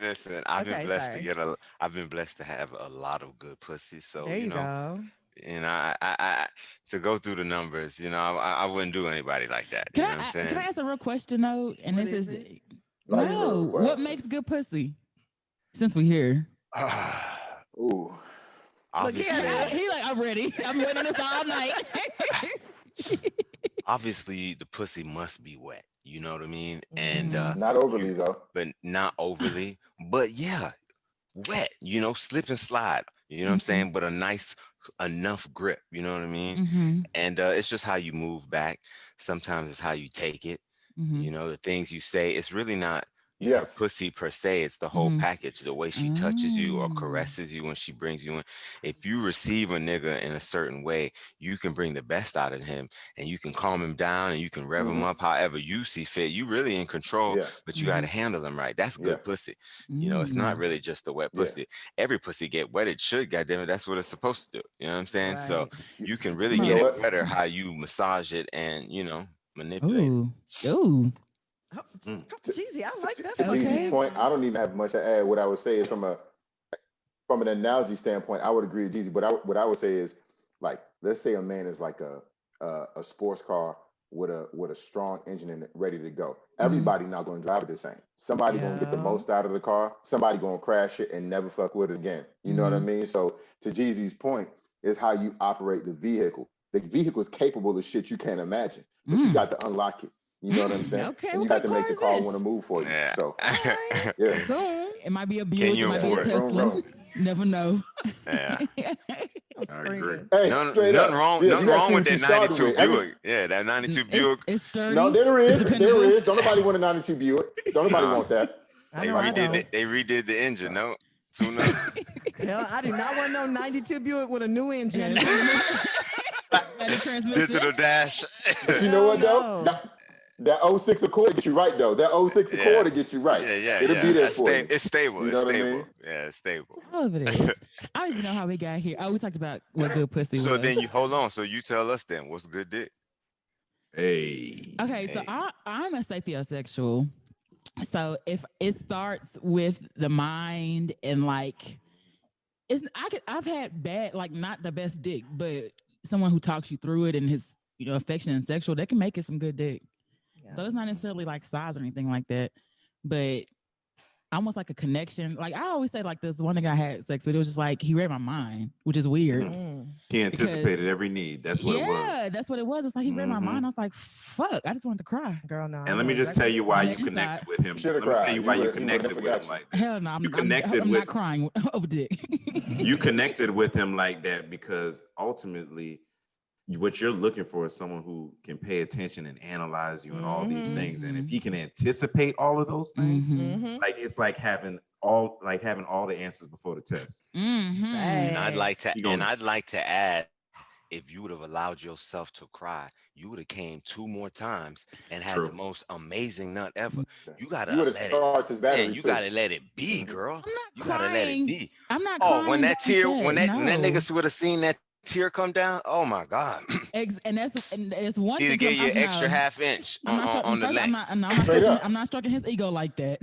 Listen, I've Okay, been blessed sorry. to I've been blessed to have a lot of good pussy. So There you know, go. you know, I to go through the numbers, you know, I wouldn't do anybody like that. You know what I'm saying? Can I ask a real question though? And What this is is it? no. What makes good pussy? Since we here. Ooh. Obviously, He like, I'm ready. I'm waiting on this all night. obviously, the pussy must be wet. You know what I mean? And Mhm. Not overly though. but not overly. But yeah, wet. You know, slip and slide. You know what I'm saying? But a nice enough grip. You know what I mean? Mm-hmm. And it's just how you move back. Sometimes it's how you take it. Mm-hmm. You know, the things you say. It's really not her Yes. pussy per se. It's the whole package. The way she touches you or caresses you when she brings you in. If you receive a nigga in a certain way, you can bring the best out of him and you can calm him down and you can rev him up however you see fit. You really in control, Yeah. but you got to handle him right. That's good pussy. You know, it's not really just a wet Yeah. pussy. Every pussy get wet. It should, goddamn it. That's what it's supposed to do. You know what I'm saying? So Right. you can really You get know it what? better how you massage it and, you know, manipulate it. Ooh. Oh, Jeezy, I like that. To fucking Jeezy's answer. point, I don't even have much to add. What I would say is from an analogy standpoint, I would agree with Jeezy. But what I would say is, like, let's say a man is like a sports car with a strong engine in it, ready to go. Everybody not going to drive it the same. Somebody going to get the most out of the car. Somebody going to crash it and never fuck with it again. You know what I mean? So to Jeezy's point is how you operate the vehicle. The vehicle is capable of shit you can't imagine, but you got to unlock it. You know what I'm saying? Okay, and you what got to kind of make the car is car this? want to move for you. Yeah. So Alright. yeah. Soon. It might be a Buick. you It might be a afford it? Tesla. Never know. Yeah. I'm I agree. screaming. Hey, Nothing straight up. wrong, Yeah, nothing you gotta wrong see with what you that started 92 with. Buick. Yeah, that 92 Buick. It's sturdy. No, there is. It's There dependable. is. Don't nobody want a 92 Buick. Don't nobody Nah. want that. I know I don't. They redid the engine. No, tune up. Hell, I do not want no 92 Buick with a new engine. Better transmission. Digital dash. But you know what Hell though? That 06 Accord to get you right though. That 06 Yeah. Accord to get you right. Yeah. It'll be there That's for you. It's stable. You It's know what I stable. mean? Yeah, it's stable. All of it is. I don't even know how we got here. Oh, we talked about what good pussy So was. then you hold on. So you tell us then what's good dick? Hey. Okay, so Hey. I'm a sapiosexual. So if it starts with the mind and like I've had bad, like not the best dick, but someone who talks you through it and his, affection and sexual, that can make it some good dick. Yeah. So it's not necessarily like size or anything like that, but almost like a connection. Like I always say, like this one nigga I had sex with, it was just like he read my mind, which is weird. Mm. He anticipated every need. That's what it was. Yeah, that's what it was. It's like he read my mind. I was like, fuck, I just wanted to cry. Girl, no. And let me just tell you why you connected with him. Should've Let me tell cried. you why He you would've connected never with got him you. like that. Hell no, You connected I'm with- not crying over dick. You connected with him like that because ultimately what you're looking for is someone who can pay attention and analyze you and all these things. And if he can anticipate all of those things, Mm-hmm. like it's like having all the answers before the test. Mm-hmm. Hey. And I'd like to add, if you would have allowed yourself to cry, you would have came 2 more times and had the True. most amazing nut ever. You You gotta would have let it, charged his battery man. You too. gotta let it be, Mhm. girl. I'm not You gotta let it crying. be. I'm not Oh, crying. when that tear, when when that nigga would have seen that tear come down, oh my God. and it's one He'd thing. have gave you an No, extra half inch I'm not on the first, neck. Straight up. I'm not stroking his ego like that.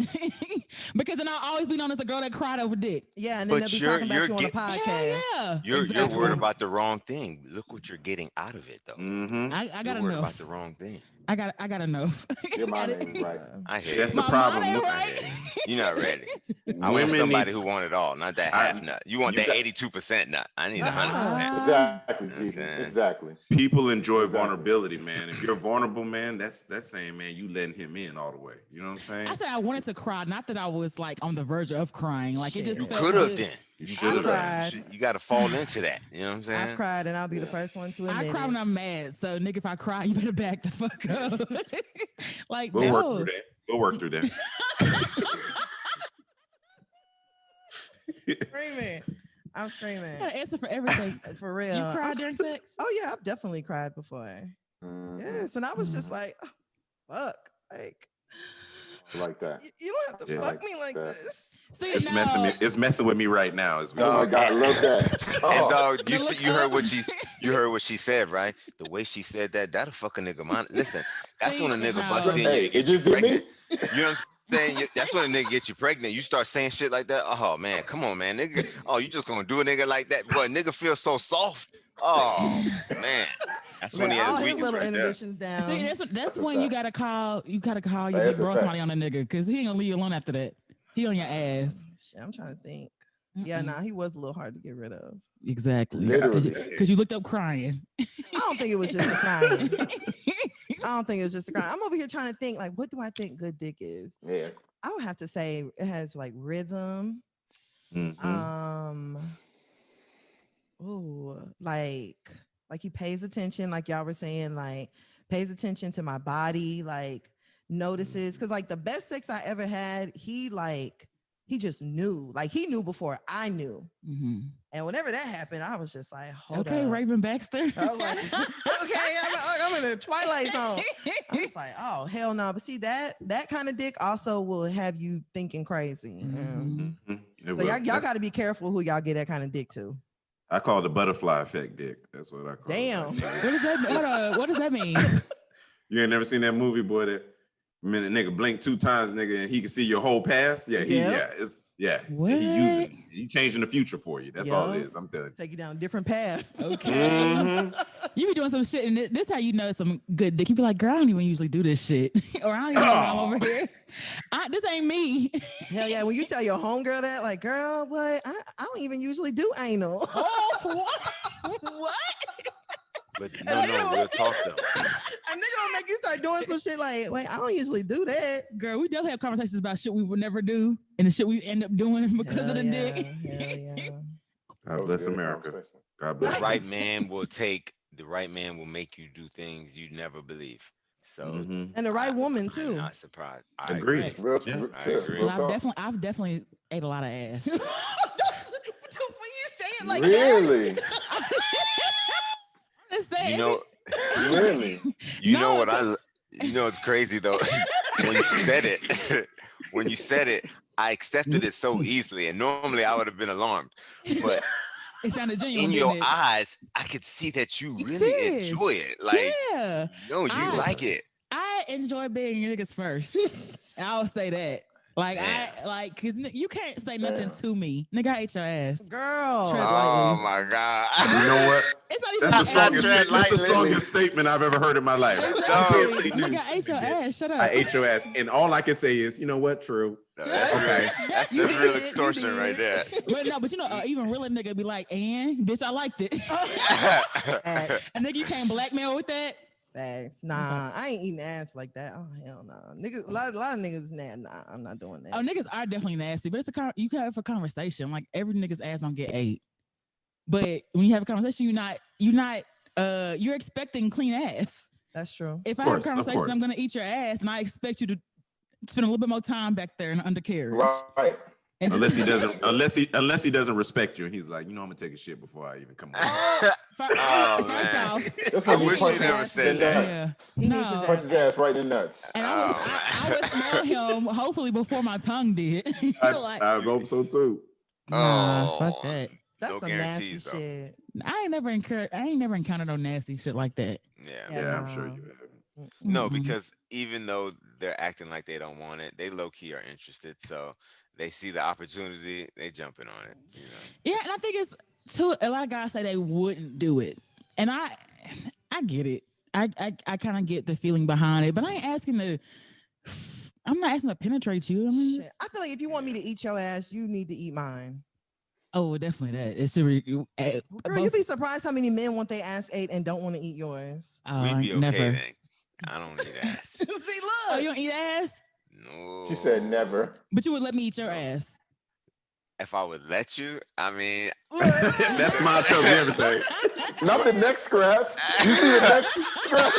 Because then I'll always be known as the girl that cried over dick. Yeah, and then But they'll be you're- talking about you're you on a get- Hell podcast. yeah. You're Exactly. worried about the wrong thing. Look what you're getting out of it, though. Mm-hmm. I You're got worried about enough. the wrong thing. I got enough. Your mind ain't right. I hear That's you. the My mind problem. ain't I right. hear you. You're not ready. I want Women somebody need- who want it all, not that I- half nut. You want you that got- 82% nut. I need Uh-uh. 100%. Exactly, You know what I'm Gigi. saying? Exactly. People enjoy Exactly. vulnerability, man. If you're vulnerable, man, that's saying, man, you letting him in all the way. You know what I'm saying? I said I wanted to cry, not that I was like on the verge of crying. Like it just Shit. You felt could have good. then. You You should should cried. have. You got to fall into that. You know what I'm saying? I've cried, and I'll be the first one to admit I cry it. when I'm mad. So nigga, if I cry, you better back the fuck up. Like We'll no. work through that. We'll work through that. Screaming. I'm screaming. I got an answer for everything. For real. You cry during sex? Oh yeah, I've definitely cried before. Mhm. Yes, and I was just like, oh, fuck, like Like that. you don't have to Yeah. fuck me like That. this. See, It's no. messing me. It's messing with me right now. It's Oh my Dog. God, love that. And Oh, dog, you The look you heard up. what you heard what she said, right? The way she said that'll fuck a nigga mind. Listen, that's See, when a nigga no. busts in you hey, to it get you just did pregnant. me. You know what I'm saying? That's when a nigga get you pregnant. You start saying shit like that. Oh man, come on, man, nigga. Oh, you just gonna do a nigga like that? Boy, nigga feels so soft. Oh man, that's when Let he at all his his weakest little right there. inhibitions down. See, that's That's a when you fact. gotta call your That's big a bro fact. somebody on a nigga because he ain't gonna leave you alone after that. He on your ass. Shit, I'm trying to think. Yeah, Mm-mm. nah, he was a little hard to get rid of. Exactly. Literally. Because you looked up crying. I don't think it was just the crying. I don't think it was just the crying. I'm over here trying to think, like, what do I think good dick is? Yeah. I would have to say it has like rhythm. Mhm. Ooh, like he pays attention, like y'all were saying, like pays attention to my body, like notices. Cause like the best sex I ever had, he just knew, like he knew before I knew. Mhm. And whenever that happened, I was just like, hold Okay, up. Raven Baxter. I was like, okay, I'm in the twilight zone. I was like, oh hell no. But see that kind of dick also will have you thinking crazy. Mhm. Mhm. It So will. y'all That's- got to be careful who y'all get that kind of dick to. I call it the butterfly effect, dick. That's what I call Damn. it. What does that mean? What does that mean? You ain't never seen that movie, boy? That minute nigga blink 2 times, nigga, and he can see your whole past. Yeah, What? He changing the future for you. That's all it Yup. is. I'm telling you. Take you down a different path. Okay. Mhm. You be doing some shit, and this how you know it's some good dick. You be like, girl, I don't even usually do this shit. Or I don't even know why I'm over here. This ain't me. Hell yeah. When you tell your homegirl that, like, girl, what? I don't even usually do anal. Oh, what? But And no, nigga- real talk though. A nigga will make you start doing some shit like, wait, I don't usually do that. Girl, we don't have conversations about shit we would never do and the shit we end up doing because Hell of the yeah, dick. hell yeah. God bless America. God The bless. right man will make you do things you never believe. So Mhm. And the right woman I'm too. not surprised. I Agreed. agree. Real, Yeah, real, I real, agree. real Well, talk. I've definitely ate a lot of ass. When you say it like that. Really? I'm just saying. You know, Really? you know No, what you know it's crazy though. When you said it, I accepted it so easily, and normally I would have been alarmed. But it sounded genuine. in your didn't it? eyes, I could see that you It's really serious. enjoy it. Like, Yeah. no, you I- like it. I enjoy being niggas first. I'll say that. Like Damn. cause you can't say nothing Damn. to me. Nigga, I ate your ass. Girl. Tread Oh lightly. my God. You know what? It's not even That's the about strongest. tread That's the lightly. strongest statement I've ever heard in my life. I can't say Nigga, nothing I ate to your you, bitch. ass. Shut up. I ate your ass, and all I can say is, you know what? True. No, that's Okay. that's You real did, you extortion did. right there. But you know, even realer nigga be like, and bitch, I liked it. Facts. And nigga, you can't blackmail with that. Facts. Nah, I ain't eating ass like that. Oh hell no. Niggas, a lot of niggas, nah, I'm not doing that. Oh, niggas are definitely nasty, but it's you can have a conversation. Like every nigga's ass don't get ate. But when you have a conversation, you're expecting clean ass. That's true. If I course, have a of conversation, I'm course. gonna eat your ass, and I expect you to spend a little bit more time back there in the undercarriage. Right. And Unless he just- doesn't, unless he doesn't respect you, and he's like, you know, I'm gonna take a shit before I even come over. Oh, First man. off, That's I when you wish punch you never him said in the that. nuts. yeah. He No. needs his Punch his ass right in the nuts. And Oh, I would smell him hopefully before my tongue did. Like, I hope so too. nah, fuck Oh. that. That's No some nasty guarantees, though. shit. I ain't never encountered no nasty shit like that. Yeah. Yeah, Yeah, I'm sure no. you have. No, Mm-mm. because even though they're acting like they don't want it, they low key are interested. So they see the opportunity, they jumping on it. You know. Yeah, and I think it's too. A lot of guys say they wouldn't do it, and I get it. I kind of get the feeling behind it, but I ain't asking to. I'm not asking to penetrate you. I mean, Shit. I feel like if you want me to eat your ass, you need to eat mine. oh, definitely that. It's a Girl, you'd be surprised how many men want their ass ate and don't want to eat yours. We'd be okay never. then. I don't eat ass. See, Oh, look. you don't eat ass, No. She said never. but you would let me eat your ass. If I would let you, I mean, That's my tells me everything. Not the neck scratch. You see the neck scratch?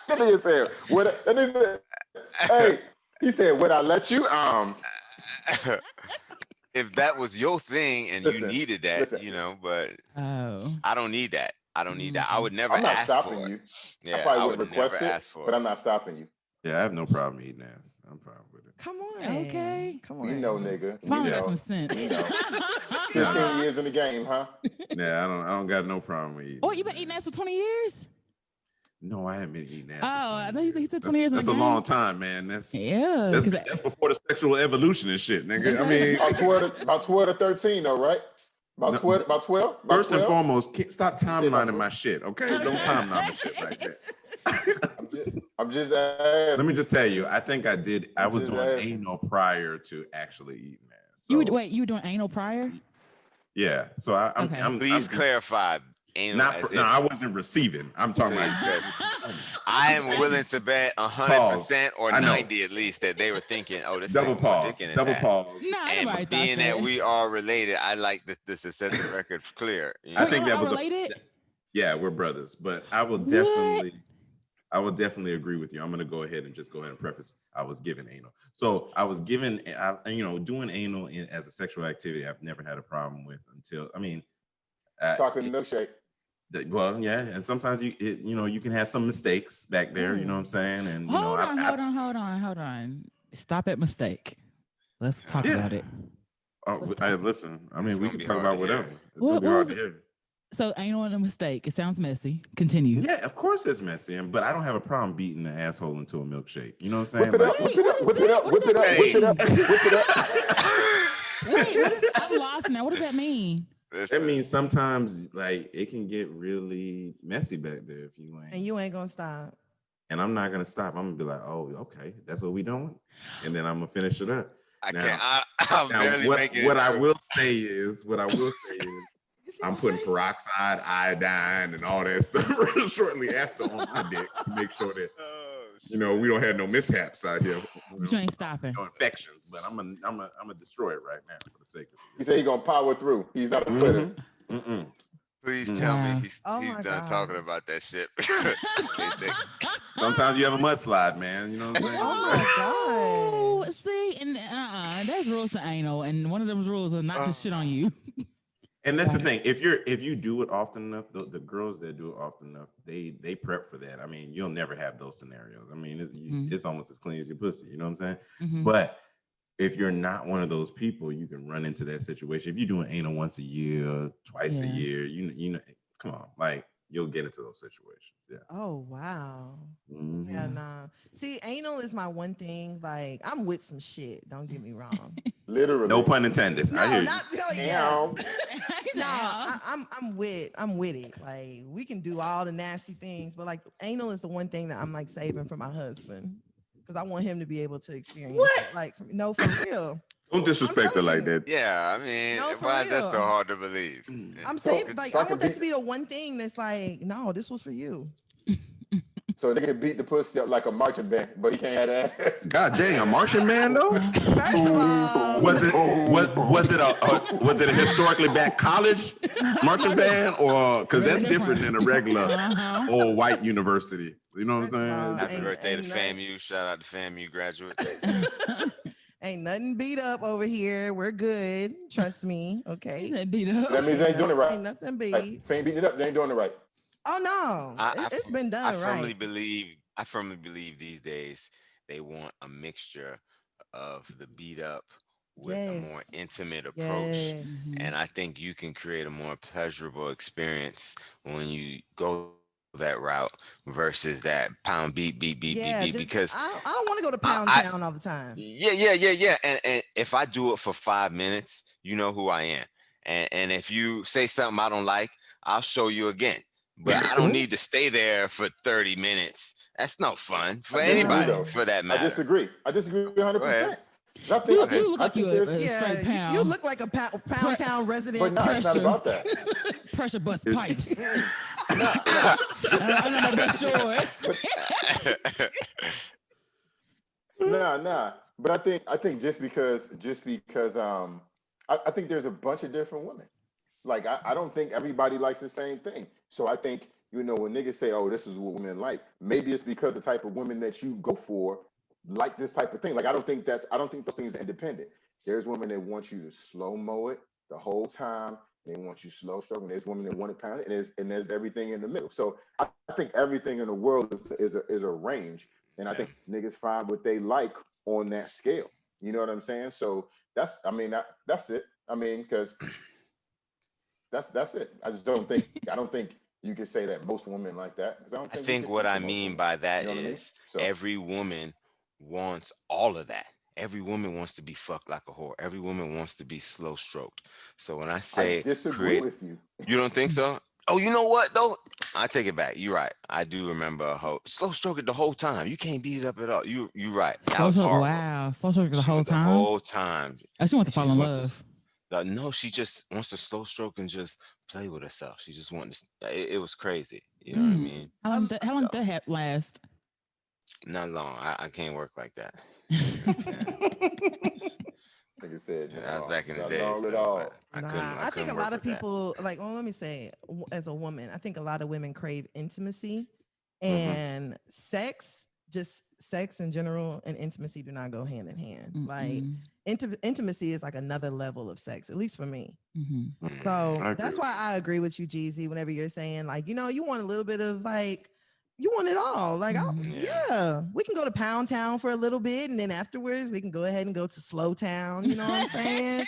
That nigga said, "What?" And he said, "Hey," he said, "Would I let you?" if that was your thing and Listen, you needed that, listen. you know, but Oh, I don't need that. I don't need that. I would never I'm not ask stopping for you. it. I Yeah, probably I would would request never it, ask for but it. I'm not stopping you. Yeah, I have no problem eating ass. I'm fine with it. Come on. Okay. Come on. We know, nigga. We finally got know. some sense. We know. 15 years in the game, huh? Yeah, I don't got no problem with eating. Oh, you been eating ass for 20 years? No, I haven't been eating ass. Oh, I thought he said 20 years in That's the a game. long time, man. Yeah, That's 'cause that's before the sexual evolution and shit, nigga. I mean, About 12 to 13, though, right? About No, 12? About 12? About first and 12? foremost, stop say about timelining 12? my shit, okay? Don't timeline my shit like that. I'm just asking. Let me just tell you, I think I did. I was just doing asking. anal prior to actually eating ass. you So, you were doing anal prior? yeah. So I'm. Okay. Please clarify. Anal Not as for, if- no, I wasn't receiving. I'm talking Please, about I am willing to bet 100% or I know. 90 at least that they were thinking, oh, this double ain't more pause. dick in his Double ass. pause. Nah, And nobody being thought that we are related, I like this to set the record clear. You I know? think that was related. Yeah, we're brothers, but I will What? definitely agree with you. I'm going to go ahead and just go ahead and preface. I was given anal. So I was given, doing anal as a sexual activity, I've never had a problem with until, Chocolate milkshake. well, yeah. And sometimes you can have some mistakes back there, you know what I'm saying? And, Hold on. Stop at mistake. Let's talk Yeah. about it. Listen, I mean, It's we gonna can be talk hard about to hear. whatever. It's going to be hard to hear. So anal and a mistake. It sounds messy. Continue. Yeah, of course it's messy, but I don't have a problem beating the asshole into a milkshake. You know what I'm saying? Whip it up, whip it up, whip it up, whip it up, whip it up, whip it up. Wait, I'm lost now. What does that mean? That means sometimes like it can get really messy back there if you ain't. And you ain't gonna stop. And I'm not gonna stop. I'm gonna be like, oh, okay, that's what we doing, and then I'm gonna finish it up. I'm barely making what it I through. will say is, I'm putting peroxide, iodine, and all that stuff shortly after on my dick to make sure that we don't have no mishaps out here. You ain't stopping. No infections, but I'm gonna destroy it right now for the sake of it. He said he's gonna power through. He's not a quitter. Please tell me he's my done God. talking about that shit. Sometimes you have a mudslide, man. You know what I'm saying? Oh my God. See, and there's rules to anal, and one of those rules is not to shit on you. And that's the thing. If you do it often enough, the girls that do it often enough, they prep for that. I mean, you'll never have those scenarios. I mean, it's almost as clean as your pussy. You know what I'm saying? But if you're not one of those people, you can run into that situation. If you're doing anal once a year, twice a year, you know, come on, like you'll get into those situations. Yeah. Oh wow. Yeah, nah. See, anal is my one thing. Like, I'm with some shit. Don't get me wrong. Literally. No pun intended. I hear not you. yeah. No, I'm with it. Like, we can do all the nasty things, but like anal is the one thing that I'm like saving for my husband because I want him to be able to experience it. Like, for real. Don't disrespect her like that. Yeah, I mean, No, for why is that real. so hard to believe? I'm saying, like, I want that to be the one thing that's like, no, this was for you. So they can beat the pussy up like a marching band, but he can't have ass. God dang, a Martian man though? First of all, Was it a historically black college marching band, or because that's different than a regular old white university? You know what I'm saying? Happy And- birthday to and FAMU. Shout out to FAMU graduates. Ain't nothing beat up over here. We're good. Trust me. Okay. Beat up. That means they ain't doing it right. Ain't nothing beat. If they ain't beating it up, they ain't doing it right. Oh no, it's been done I firmly right. believe. I firmly believe these days they want a mixture of the beat up with a more Yes. intimate approach. Yes. Mhm. And I think you can create a more pleasurable experience when you go that route versus that pound beat Yeah, just because I don't want to go to Pound I Town all the time. yeah. And if I do it for 5 minutes, you know who I am. And if you say something I don't like, I'll show you again. But I don't need to stay there for 30 minutes. That's no fun for I disagree, anybody, though. for that I matter. disagree. I disagree Go 100%. ahead. I Go think, ahead. You look I like you think a there's, Yeah, straight you pound. look like a Pound Town resident. but no, it's not pressure. about that. Pressure bust pipes. Nah, I know that's yours. nah. But I think just because I think there's a bunch of different women. Like I don't think everybody likes the same thing. So I think, when niggas say, "Oh, this is what women like," maybe it's because the type of women that you go for like this type of thing. Like I don't think those things are independent. There's women that want you to slow mo it the whole time. They want you slow stroking. There's women that want it pound, and there's everything in the middle. So I think everything in the world is a range, and I think niggas find what they like on that scale. You know what I'm saying? So that's it. I mean, because that's it. I don't think you could say that most women like that, because I don't I think we think can what speak I for most mean women. by that You know what I mean? is So every woman wants all of that. Every woman wants to be fucked like a whore. Every woman wants to be slow stroked. So when I I say disagree create, with you. you don't think so? Oh, you know what though? I take it back. You're right. I do remember a hoe slow stroke it the whole time. You can't beat it up at all. You right. That Slow was stroke. horrible. Wow. Slow stroke the She whole went the time. whole time. I just want to And she fall in wants love. no, she just wants to slow stroke and just play with herself. She just wanted to. It was crazy. You know what I mean? How long So did that last? not long. I can't work like that. You know what I'm saying? Like I said, Yeah, that was no, back in the not days long at though, but all. I Nah, I think a couldn't lot work of with that. people like. Well, let me say, as a woman, I think a lot of women crave intimacy, Mm-hmm. and just sex in general, and intimacy do not go hand in hand. Like intimacy is like another level of sex, at least for me. So I that's agree. why I agree with you, Jeezy. Whenever you're saying like, you want a little bit of like, you want it all. Like, yeah, we can go to Pound Town for a little bit, and then afterwards we can go ahead and go to Slow Town. You know what I'm saying?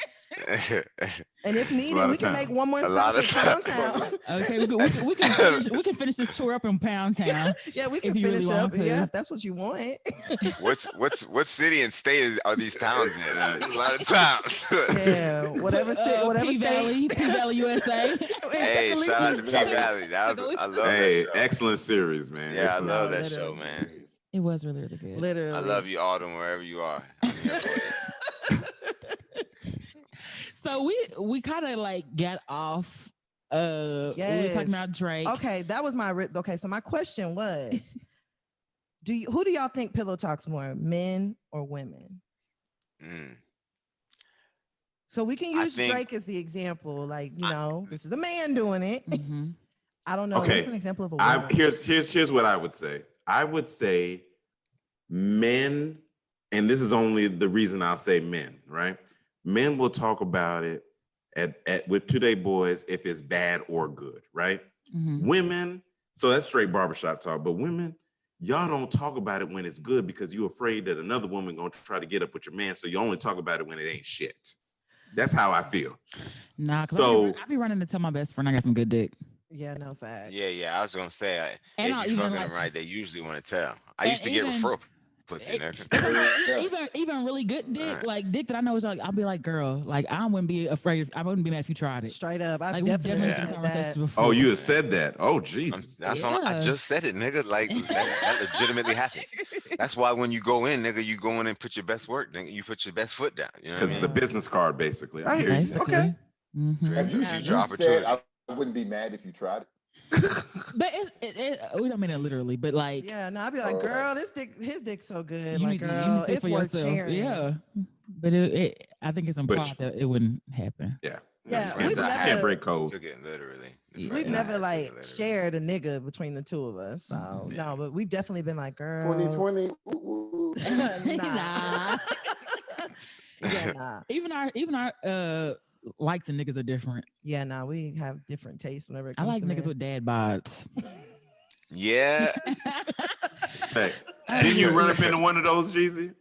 And if A needed, lot we of can time. make one more A stop lot of at Pound time. Town. Okay, we can finish this tour up in Pound Town. Yeah, we can if you really finish up. want to. Yeah, if that's what you want. What city and state are these towns in? A lot of towns. Yeah, whatever city, whatever P state. Valley, USA. Hey, shout out to P Valley. I love that Hey, show. excellent series, man. Yeah, I Excellent. love No, that show, literally. man. It was really, really good. Literally. I love you, Autumn, wherever you are. I'm here for you. So we kind of like got off. We were talking about Drake. Okay, that was okay. So my question was, who do y'all think pillow talks more, men or women? So we can use Drake as the example. Like, this is a man doing it. I don't know. Okay. What's an example of a woman? Here's what I would say. I would say men, and this is only the reason I'll say men, right? Men will talk about it with Today Boys if it's bad or good, right? Women, so that's straight barbershop talk, but women, y'all don't talk about it when it's good because you're afraid that another woman gonna try to get up with your man, so you only talk about it when it ain't shit. That's how I feel. Nah, because so I be running to tell my best friend I got some good dick. Yeah, no fact. Yeah. I was gonna say, And if I'll you even, fucking like- them right, they usually want to tell. I used to get referral pussy. even really good dick, like dick that I know is like, I'll be like, girl, like I wouldn't be afraid. I wouldn't be mad if you tried it. Straight up, I've Like definitely had said conversations that. before. Oh, you have said that. Oh, geez. That's why I just said it, nigga. Like that legitimately happens. That's why when you go in, nigga, you go in and put your best work, nigga. You put your best foot down. You know what I Because mean? it's a business card, basically. I hear you. Basically. Okay. Creates a You future said opportunity. I wouldn't be mad if you tried it. But we don't mean it literally, but like, Yeah, no, I'd be like, girl, his dick's so good. you Like, need to girl, see it's for worth yourself. sharing. Yeah, but I think it's implied that it wouldn't happen. Yeah. Yeah, Friends we've I never- had Can't break code. took it literally. The Yeah. friends We've I never had took like it literally. shared a nigga between the two of us. So no, but we've definitely been like, girl. 2020. Ooh. Nah. Yeah, nah. Even our likes and niggas are different. Yeah, nah. We have different tastes whenever it I comes like to niggas men. with dad bods. Yeah. Respect. I Didn't you would- run up into one of those, Jeezy?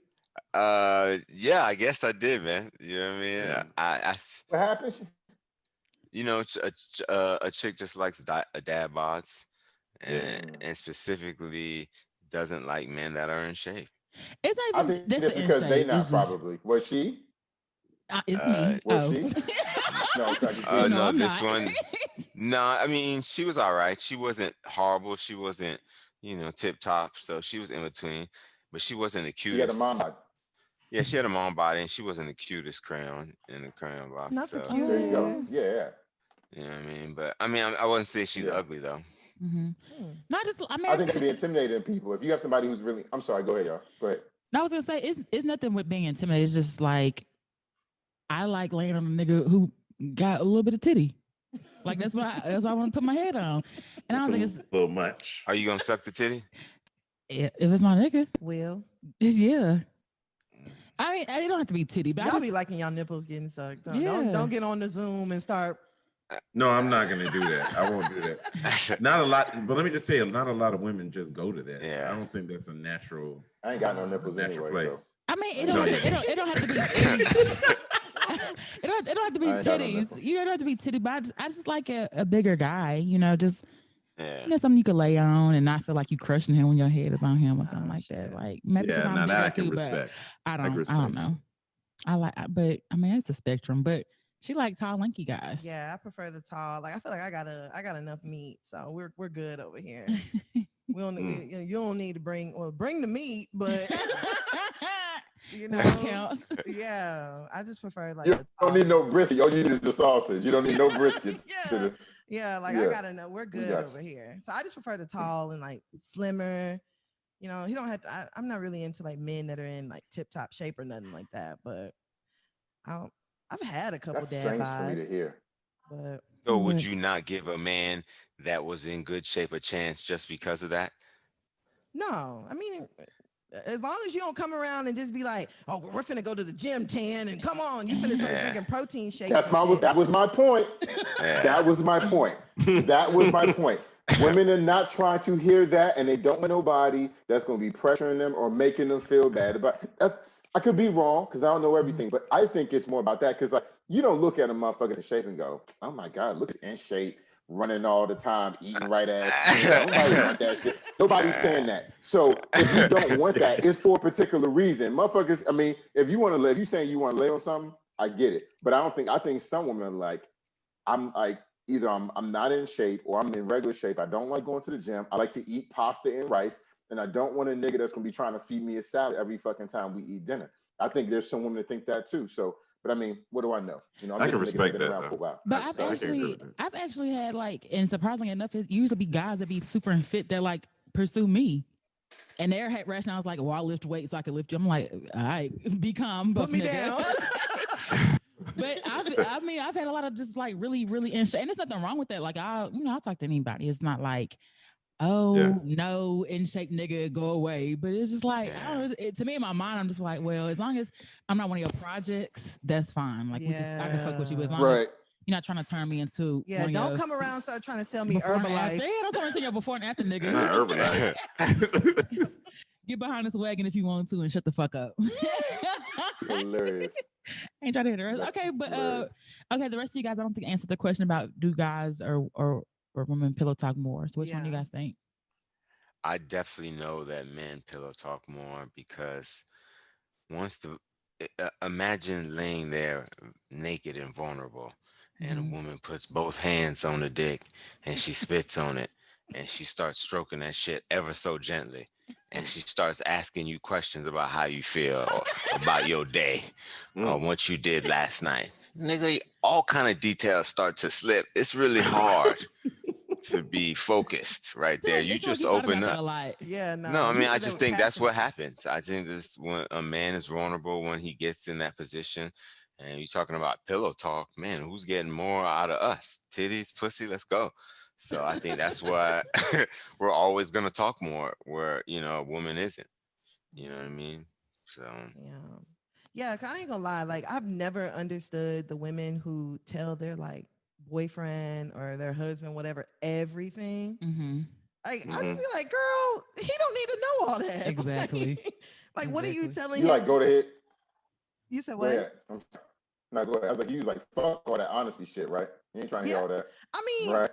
Yeah, I guess I did, man. You know what I mean? Yeah. What happened? You know, a chick just likes dad bods, Yeah. and specifically doesn't like men that are in shape. It's I not even think just that's the in because they shape. not It's just probably. Was she? it's Uh, me. Was Oh. she? No, I can see. No, no, I'm this not. one, no, I mean, she was all right. She wasn't horrible. She wasn't, tip top. So she was in between, but she wasn't the She had a mom cutest. bod. Yeah, she had a mom body, and she wasn't the cutest crayon in the crayon box. Not the So, There you go. cutest. Yeah, you know what I mean? But I mean, I wouldn't say she's yeah. ugly though. Mm-hmm. Hmm. I mean, I think that could be intimidating people. If you have somebody who's really, I'm sorry, go ahead, y'all. Go ahead. I was gonna say it's nothing with being intimidated. It's just like I like laying on a nigga who got a little bit of titty. Like that's what I want to put my head on. And I It's don't a think it's little much. Are you gonna suck the titty? if it's my nigga, Will, yeah. I mean, it don't have to be titty, but I y'all just, be liking y'all nipples getting sucked. Don't, Yeah. don't get on the Zoom and start. No, I'm not gonna do that. I won't do that. Not a lot, but let me just tell you, not a lot of women just go to that. Yeah. I don't think that's a natural I ain't got no nipples natural anyway, so place. I mean, No, it don't have to be. It don't have to be I ain't got no titties. nipples. You don't have to be titty, but I just like a bigger guy. Just Yeah. something you could lay on and not feel like you crushing him when your head is on him or something Oh, like that. shit. Like maybe because Yeah, I'm now that I bigger can too, but respect. I can don't respect. know. But I mean it's a spectrum. But she like tall, lanky guys. Yeah, I prefer the tall. Like I feel like I got enough meat, so we're good over here. We don't. You don't need to bring the meat, but you know, Where it counts. yeah. I just prefer like You the don't tall. need no brisket. All you need is the sausage. You don't need no brisket. Yeah. Yeah, like I Yeah, gotta know we're good got over here. So I just prefer the tall and like slimmer. You don't have to. I'm not really into like men that are in like tip top shape or nothing like that. But I've had a couple That's dad strange for me to bods, hear. but So would What? you not give a man that was in good shape a chance just because of that? no, I mean, as long as you don't come around and just be like, oh, we're finna go to the gym, Tan, and come on, you finna start Yeah. drinking protein shakes. That and was my point. Yeah. That was my point. That was my point. Women are not trying to hear that, and they don't want nobody that's going to be pressuring them or making them feel bad about. That's I could be wrong because I don't know everything, but I think it's more about that because like you don't look at a motherfucker in shape and go, "Oh my god, look, he's in shape, running all the time, eating right ass." Nobody want that shit. Nobody's saying that. So if you don't want that, it's for a particular reason. Motherfuckers, I mean, if you want to live, you saying you want to lay on something, I get it. But I think some women are like, I'm like, either I'm not in shape or I'm in regular shape. I don't like going to the gym. I like to eat pasta and rice. And I don't want a nigga that's gonna be trying to feed me a salad every fucking time we eat dinner. I think there's some women that think that too. So, but I mean, what do I know? I'm I just can a nigga that's respect been that, around though. for a while. But I I've can agree with that. actually had like, and surprisingly enough, it used to be guys that be super and fit that like pursue me. And their rationale was like, well, I lift weights so I can lift you. I'm like, all right, be calm, buff Put me nigga. down. But I've had a lot of just like really, really in shape. And there's nothing wrong with that. Like I'll talk to anybody. It's not like, oh Yeah. no, in shape nigga, go away. But it's just like, I don't know, to me in my mind, I'm just like, well, as long as I'm not one of your projects, that's fine. Like I can fuck with you as long as Right. you're not trying to turn me into Yeah, one of don't your come around and start trying to sell me before and after. Herbalife. Yeah, don't turn into your before and after nigga. Not Herbalife. Get behind this wagon if you want to and shut the fuck up. It's hilarious. Ain't trying to hear the rest. That's Okay, but hilarious. okay, the rest of you guys, I don't think answered the question about do guys or women pillow talk more. So which one do you Yeah. guys think? I definitely know that men pillow talk more because once imagine laying there naked and vulnerable, and Mhm. a woman puts both hands on the dick and she spits on it and she starts stroking that shit ever so gently, and she starts asking you questions about how you feel or about your day or what you did last night. Nigga, all kind of details start to slip. It's really hard to be focused right there. You It sounds like just you thought open about that up. a lot. Yeah, No, I you mean, I said that just with think that's passion. what happens. I think this when a man is vulnerable when he gets in that position. And you're talking about pillow talk, man, who's getting more out of us? Titties, pussy, let's go. So I think that's why we're always gonna talk more where, a woman isn't. You know what I mean? So Yeah. Yeah, 'cause I ain't gonna lie. Like, I've never understood the women who tell their like boyfriend or their husband, whatever, everything. Mm-hmm. Like, I just Mhm. be like, girl, he don't need to know all that. Exactly. Like, what are you Exactly. telling You him? like go ahead, You said go what? ahead. No, go ahead. I was like, you was like fuck all that honesty shit, right? You ain't trying to hear Yeah. all that, I mean, right?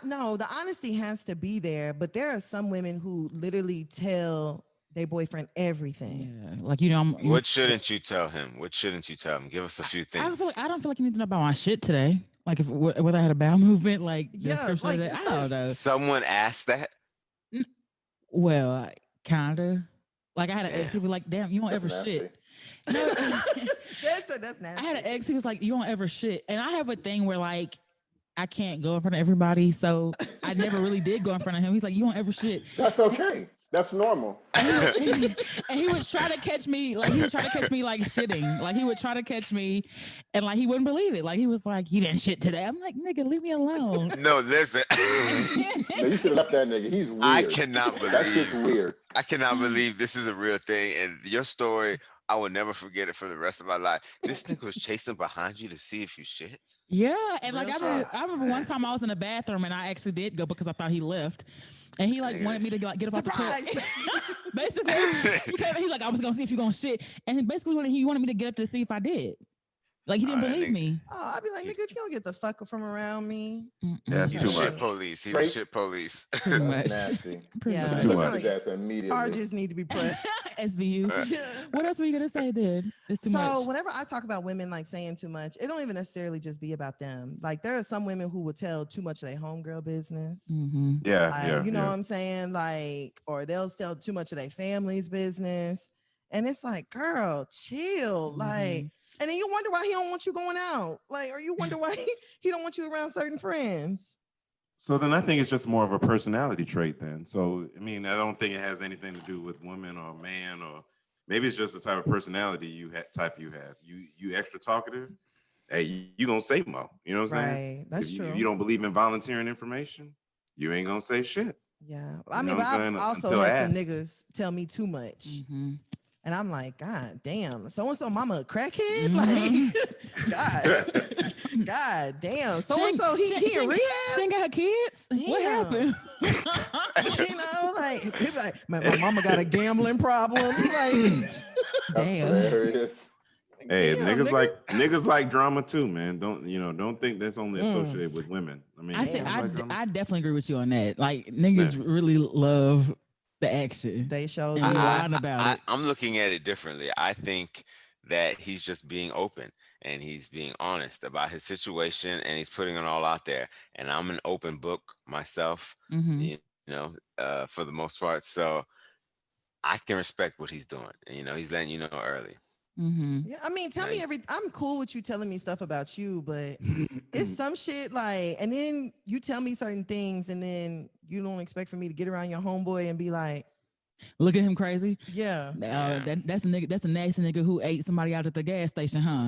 no, the honesty has to be there, but there are some women who literally tell their boyfriend everything. Yeah. Like, you know, What shouldn't you tell him? What shouldn't you tell him? Give us a few I don't feel things. like you need to know about my shit today. Like, if whether I had a bowel movement, like the Yeah, description of like it, I certain don't know. Someone asked that. Well, kinda. Like, I had an ex who Damn. was like, "Damn, you don't That's ever nasty. shit." No, that's I had an nasty. ex who was like, "You don't ever shit," and I have a thing where like I can't go in front of everybody, so I never really did go in front of him. He's like, "You don't ever shit," That's okay. That's normal. and he would and he would try to catch me like shitting. Like he would try to catch me, and like he wouldn't believe it. Like he was like, "You didn't shit today." I'm like, "Nigga, leave me alone." No, listen. No, you should have left that nigga. He's I weird. cannot That shit's believe weird. I cannot believe this is a real thing. And your story, I will never forget it for the rest of my life. This nigga was chasing behind you to see if you shit. Yeah, and like Real I shit. remember one time I was in the bathroom and I actually did go because I thought he left, and he like Nigga. wanted me to like get up off the Surprise. toilet. Basically, he's like, I was gonna see if you're gonna shit, and basically when he wanted me to get up to see if I did. Like he didn't Alright, believe nigga. me. Oh, I'd be like, You- nigga, if you don't get the fuck from around me. That's He's Too the shit much. police. He's the Straight- shit police. Pretty That's much. nasty. Pretty Yeah. much. Too Let's much. get his ass immediately. Charges need to be pressed. SVU. Yeah. What else were you gonna say, then? It's too So much. whenever I talk about women like saying too much, it don't even necessarily just be about them. Like there are some women who will tell too much of their homegirl business. Mm-hmm. Yeah, Like, yeah, you know yeah. what I'm saying? Like, or they'll tell too much of their family's business. And it's like, girl, chill. Like, and then you wonder why he don't want you going out. Like, or you wonder why he don't want you around certain friends. So then I think it's just more of a personality trait then. So, I mean, I don't think it has anything to do with women or man, or maybe it's just the type of personality you have. You extra talkative. Hey, you gonna say more. You know what I'm saying? Right. That's If true. you don't believe in volunteering information, you ain't gonna say shit. Yeah. I You mean, know but what I'm I've saying? also Until had some asked. niggas tell me too much. Mm-hmm. And I'm like, God damn, so and so mama a crackhead? Mhm. Like, God damn. So and so he in She rehab? ain't got her kids. What Damn. happened? You know, like he be like, my mama got a gambling problem. Like, That's Damn. hilarious. Hey, damn, niggas like drama too, man. Don't think that's only Mm. associated with women. I mean, I say niggas like drama. I definitely agree with you on that. Like niggas really love the action. They showed And be do. lying about it. I'm looking at it differently. I think that he's just being open and he's being honest about his situation and he's putting it all out there. And I'm an open book myself, Mm-hmm. you know, for the most part. So I can respect what he's doing. And, you know, he's letting you know early. Mm-hmm. Yeah, I mean, tell me I'm cool with you telling me stuff about you, but it's some shit like, and then you tell me certain things, and then you don't expect for me to get around your homeboy and be like, Look at him crazy. yeah. That's a nigga. That's a nasty nigga who ate somebody out at the gas station, huh?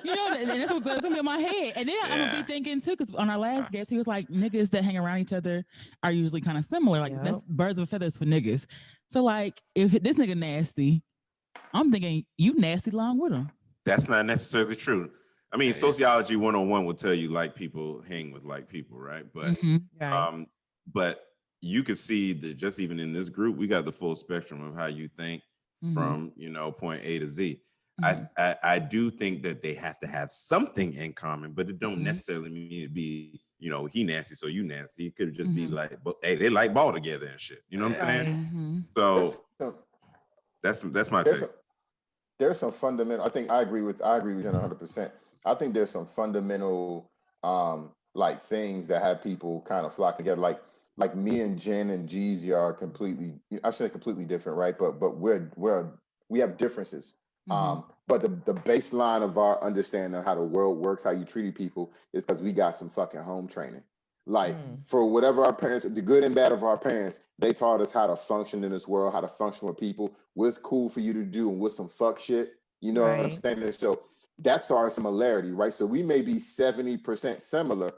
You know, and that's what's gonna be in my head. And then I'm gonna be thinking too, because on our last guest, he was like, niggas that hang around each other are usually kind of similar. Like that's birds of feathers for niggas. So like, if this nigga nasty, I'm thinking you nasty along with him. That's not necessarily true. I mean, It is. sociology 101 will tell you like people hang with like people, right? But Right. but you could see that just even in this group, we got the full spectrum of how you think from point A to Z. I do think that they have to have something in common, but it don't necessarily mean to be, he nasty, so you nasty. It could just be like, but hey, they like ball together and shit. You know what I'm saying? So that's my take. There's some fundamental. I think I agree with Jen 100%. I think there's some fundamental like things that have people kind of flock together. Like me and Jen and Jeezy are completely, I shouldn't say completely different, right? But we have differences. But the baseline of our understanding of how the world works, how you treat people, is because we got some fucking home training. Like for whatever our parents, the good and bad of our parents, they taught us how to function in this world, how to function with people, what's cool for you to do and what's some fuck shit. You know what I'm saying? So that's our similarity, right? So we may be 70% similar,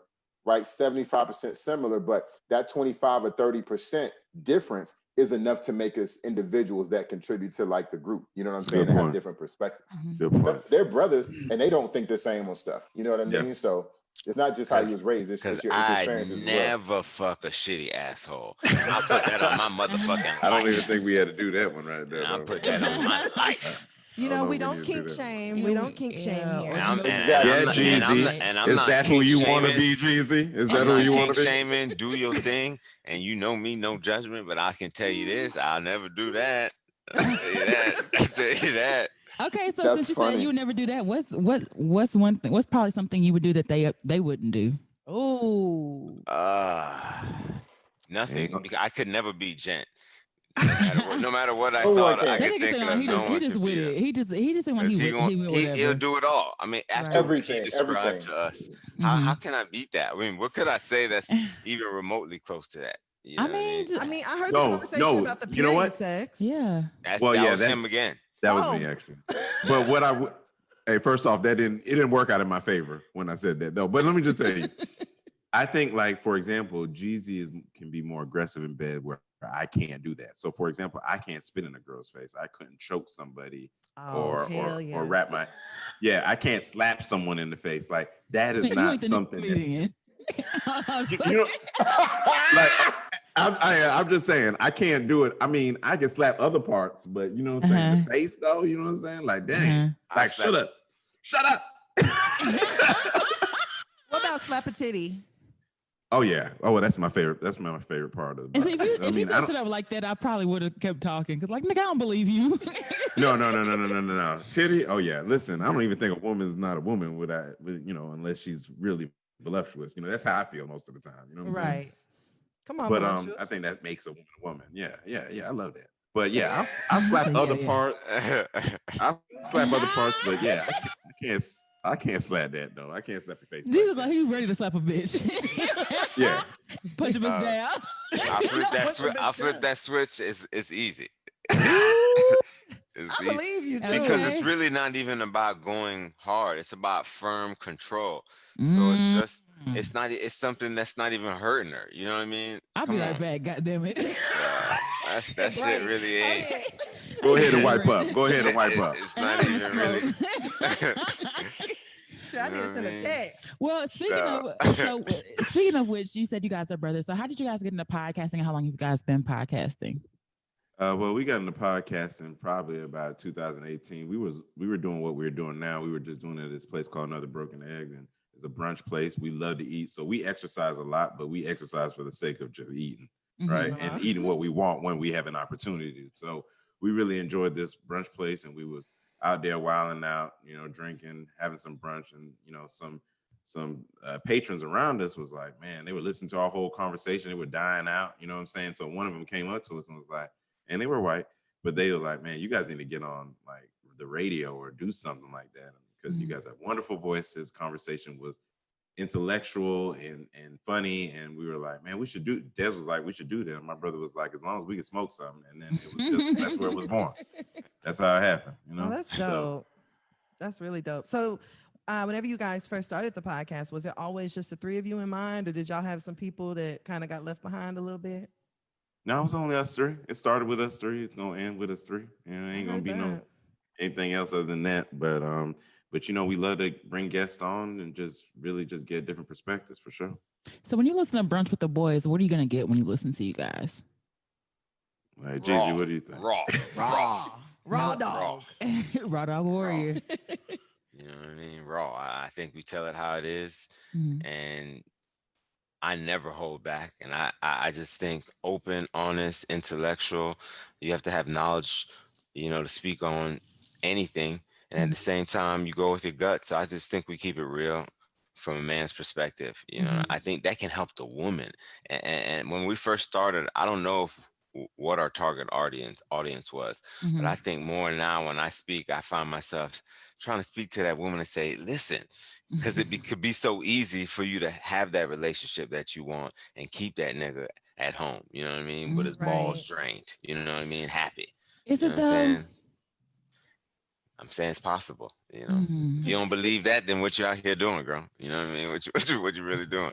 right? 75% similar, but that 25 or 30% difference is enough to make us individuals that contribute to like the group. You know what I'm saying? Good They have point. different perspectives. Good point. They're brothers and they don't think the same on stuff. You know what I Yeah. mean? So it's not just how you was raised. It's Because your I experiences as well. never fuck a shitty asshole. I'll put that on my motherfucking life. I don't even think we had to do that one right there. And I'll though. put that on my life. You I don't know, know we if we don't need to do kink that. shame. We don't kink shame here. And I'm, Exactly. Yeah, and Jeezy. I'm Is not that who kink you want to shaming. be, Jeezy? Is that I'm who not you want kink to be? shaming. Do your thing, and you know me, no judgment. But I can tell you this: I'll never do that. I'll tell you that. I'll tell you that. Okay, so That's since you funny. said you would never do that, what's one thing? What's probably something you would do that they wouldn't do? Ooh. Nothing. Ain't- Because I could never be gent. No matter what I No one thought, can. I That could nigga think seem of like no he one just could with be it. that. He just seem like Because he with whatever. he'll do it all. I mean, after what Everything, he described everything. to us, Mhm. how can I beat that? I mean, what could I say that's even remotely close to that? You know I what I mean, mean? just, I mean, I heard No, the conversation no, about the you know period what? sex. yeah. That Well, yeah, was that- him again. That was Oh. me actually. But what I would, hey, first off, it didn't work out in my favor when I said that though. But let me just tell you, I think like for example, Jeezy can be more aggressive in bed where I can't do that. So for example, I can't spit in a girl's face. I couldn't choke somebody Oh, hell yeah. or wrap my I can't slap someone in the face. Like that is You not ain't the something that's, comedian. you know, like I'm just saying I can't do it. I mean, I can slap other parts, but you know what I'm saying? The face though, you know what I'm saying? Like, dang, like shut up. What about slap a titty? Oh yeah. Oh, well, that's my favorite. That's my favorite part of the And so body. if you said shit up like that, I probably would have kept talking because, like, nigga, I don't believe you. No. Titty. Oh yeah. Listen, I don't even think a woman is not a woman unless she's really voluptuous. You know, that's how I feel most of the time. You know what I'm saying? Right. Come on, But voluptuous. I think that makes a woman a woman. Yeah. I love that. But yeah, I'll slap other parts. I'll slap other parts. But yeah, I can't slap that though. I can't slap your face. Jesus, like he was ready to slap a bitch. Yeah. Punch a bitch down. I flip that switch. It's easy. It's I easy. believe you too. Because Okay. it's really not even about going hard. It's about firm control. So it's just it's something that's not even hurting her. You know what I mean? I'll be right back. God damn it. That shit really ain't. Go ahead and wipe up. It's not even really. Shit, I need to send a text. Well, speaking of which, you said you guys are brothers. So how did you guys get into podcasting and how long have you guys been podcasting? Well, we got into podcasting probably about 2018. We were doing what we're doing now. We were just doing it at this place called Another Broken Egg, and it's a brunch place. We love to eat, so we exercise a lot, but we exercise for the sake of just eating, right? Uh-huh. And eating what we want when we have an opportunity to. So we really enjoyed this brunch place, and we was out there wilding out, drinking, having some brunch, and some patrons around us was like, man, they would listen to our whole conversation. They were dying out, you know what I'm saying? So one of them came up to us and was like, and they were white, but they were like, man, you guys need to get on like the radio or do something like that because you guys have wonderful voices. Conversation was intellectual and funny, and we were like, man, we should do. Des was like, we should do that. And my brother was like, as long as we can smoke something, and then it was just that's where it was born. That's how it happened, Oh, that's dope. That's really dope. So, whenever you guys first started the podcast, was it always just the three of you in mind, or did y'all have some people that kind of got left behind a little bit? No, it was only us three. It started with us three. It's gonna end with us three. It ain't gonna be no anything else other than that. But we love to bring guests on and just really just get different perspectives for sure. So when you listen to Brunch with the Boys, what are you gonna get when you listen to you guys? Like, Jeezy, what do you think? Raw dog. Raw dog warrior. You know what I mean? Raw. I think we tell it how it is, and I never hold back. And I just think open, honest, intellectual. You have to have knowledge, to speak on anything. And at the same time, you go with your gut. So I just think we keep it real from a man's perspective. I think that can help the woman. And when we first started, I don't know what our target audience was, but I think more now when I speak, I find myself trying to speak to that woman and say, listen, because could be so easy for you to have that relationship that you want and keep that nigga at home, you know what I mean, with his balls drained, you know what I mean, happy. Is it though? I'm saying it's possible, If you don't believe that, then what you out here doing, girl? You know what I mean? What you really doing?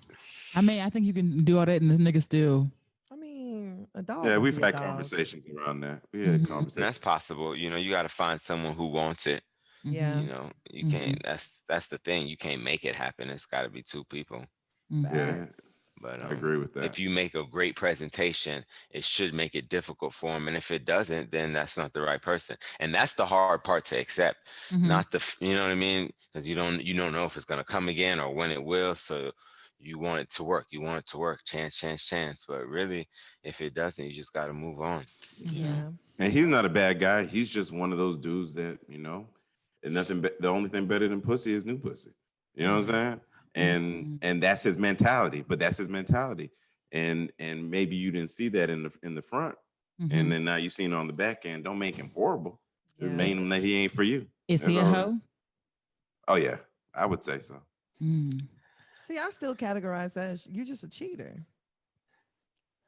I mean, I think you can do all that and this nigga still. I mean, A dog. Yeah, Gonna we've be a had dog. conversations around that. We had Mhm. And conversations. that's possible. You know, you got to find someone who wants it. Yeah. You know, you Mhm. can't. That's the thing. You can't make it happen. It's got to be two people. Mhm. Yeah, Facts. But I agree with that. if you make a great presentation, it should make it difficult for them. And if it doesn't, then that's not the right person. And that's the hard part to accept. Mhm. Not you know what I mean? Because you don't know if it's gonna come again or when it will. So you want it to work. You want it to work. Chance, chance, chance. But really, if it doesn't, you just got to move on. You know. Yeah. And he's not a bad guy. He's just one of those dudes that, and nothing. The only thing better than pussy is new pussy. You know what I'm saying? Mhm. And that's his mentality. But that's his mentality. And maybe you didn't see that in the front, and Mhm. then now you seen it on the back end. Don't make him horrible. Just Yeah. make him that he ain't for you. Is That's he a all. hoe? Oh yeah, I would say so. Mm. See, I still categorize that as you're just a cheater.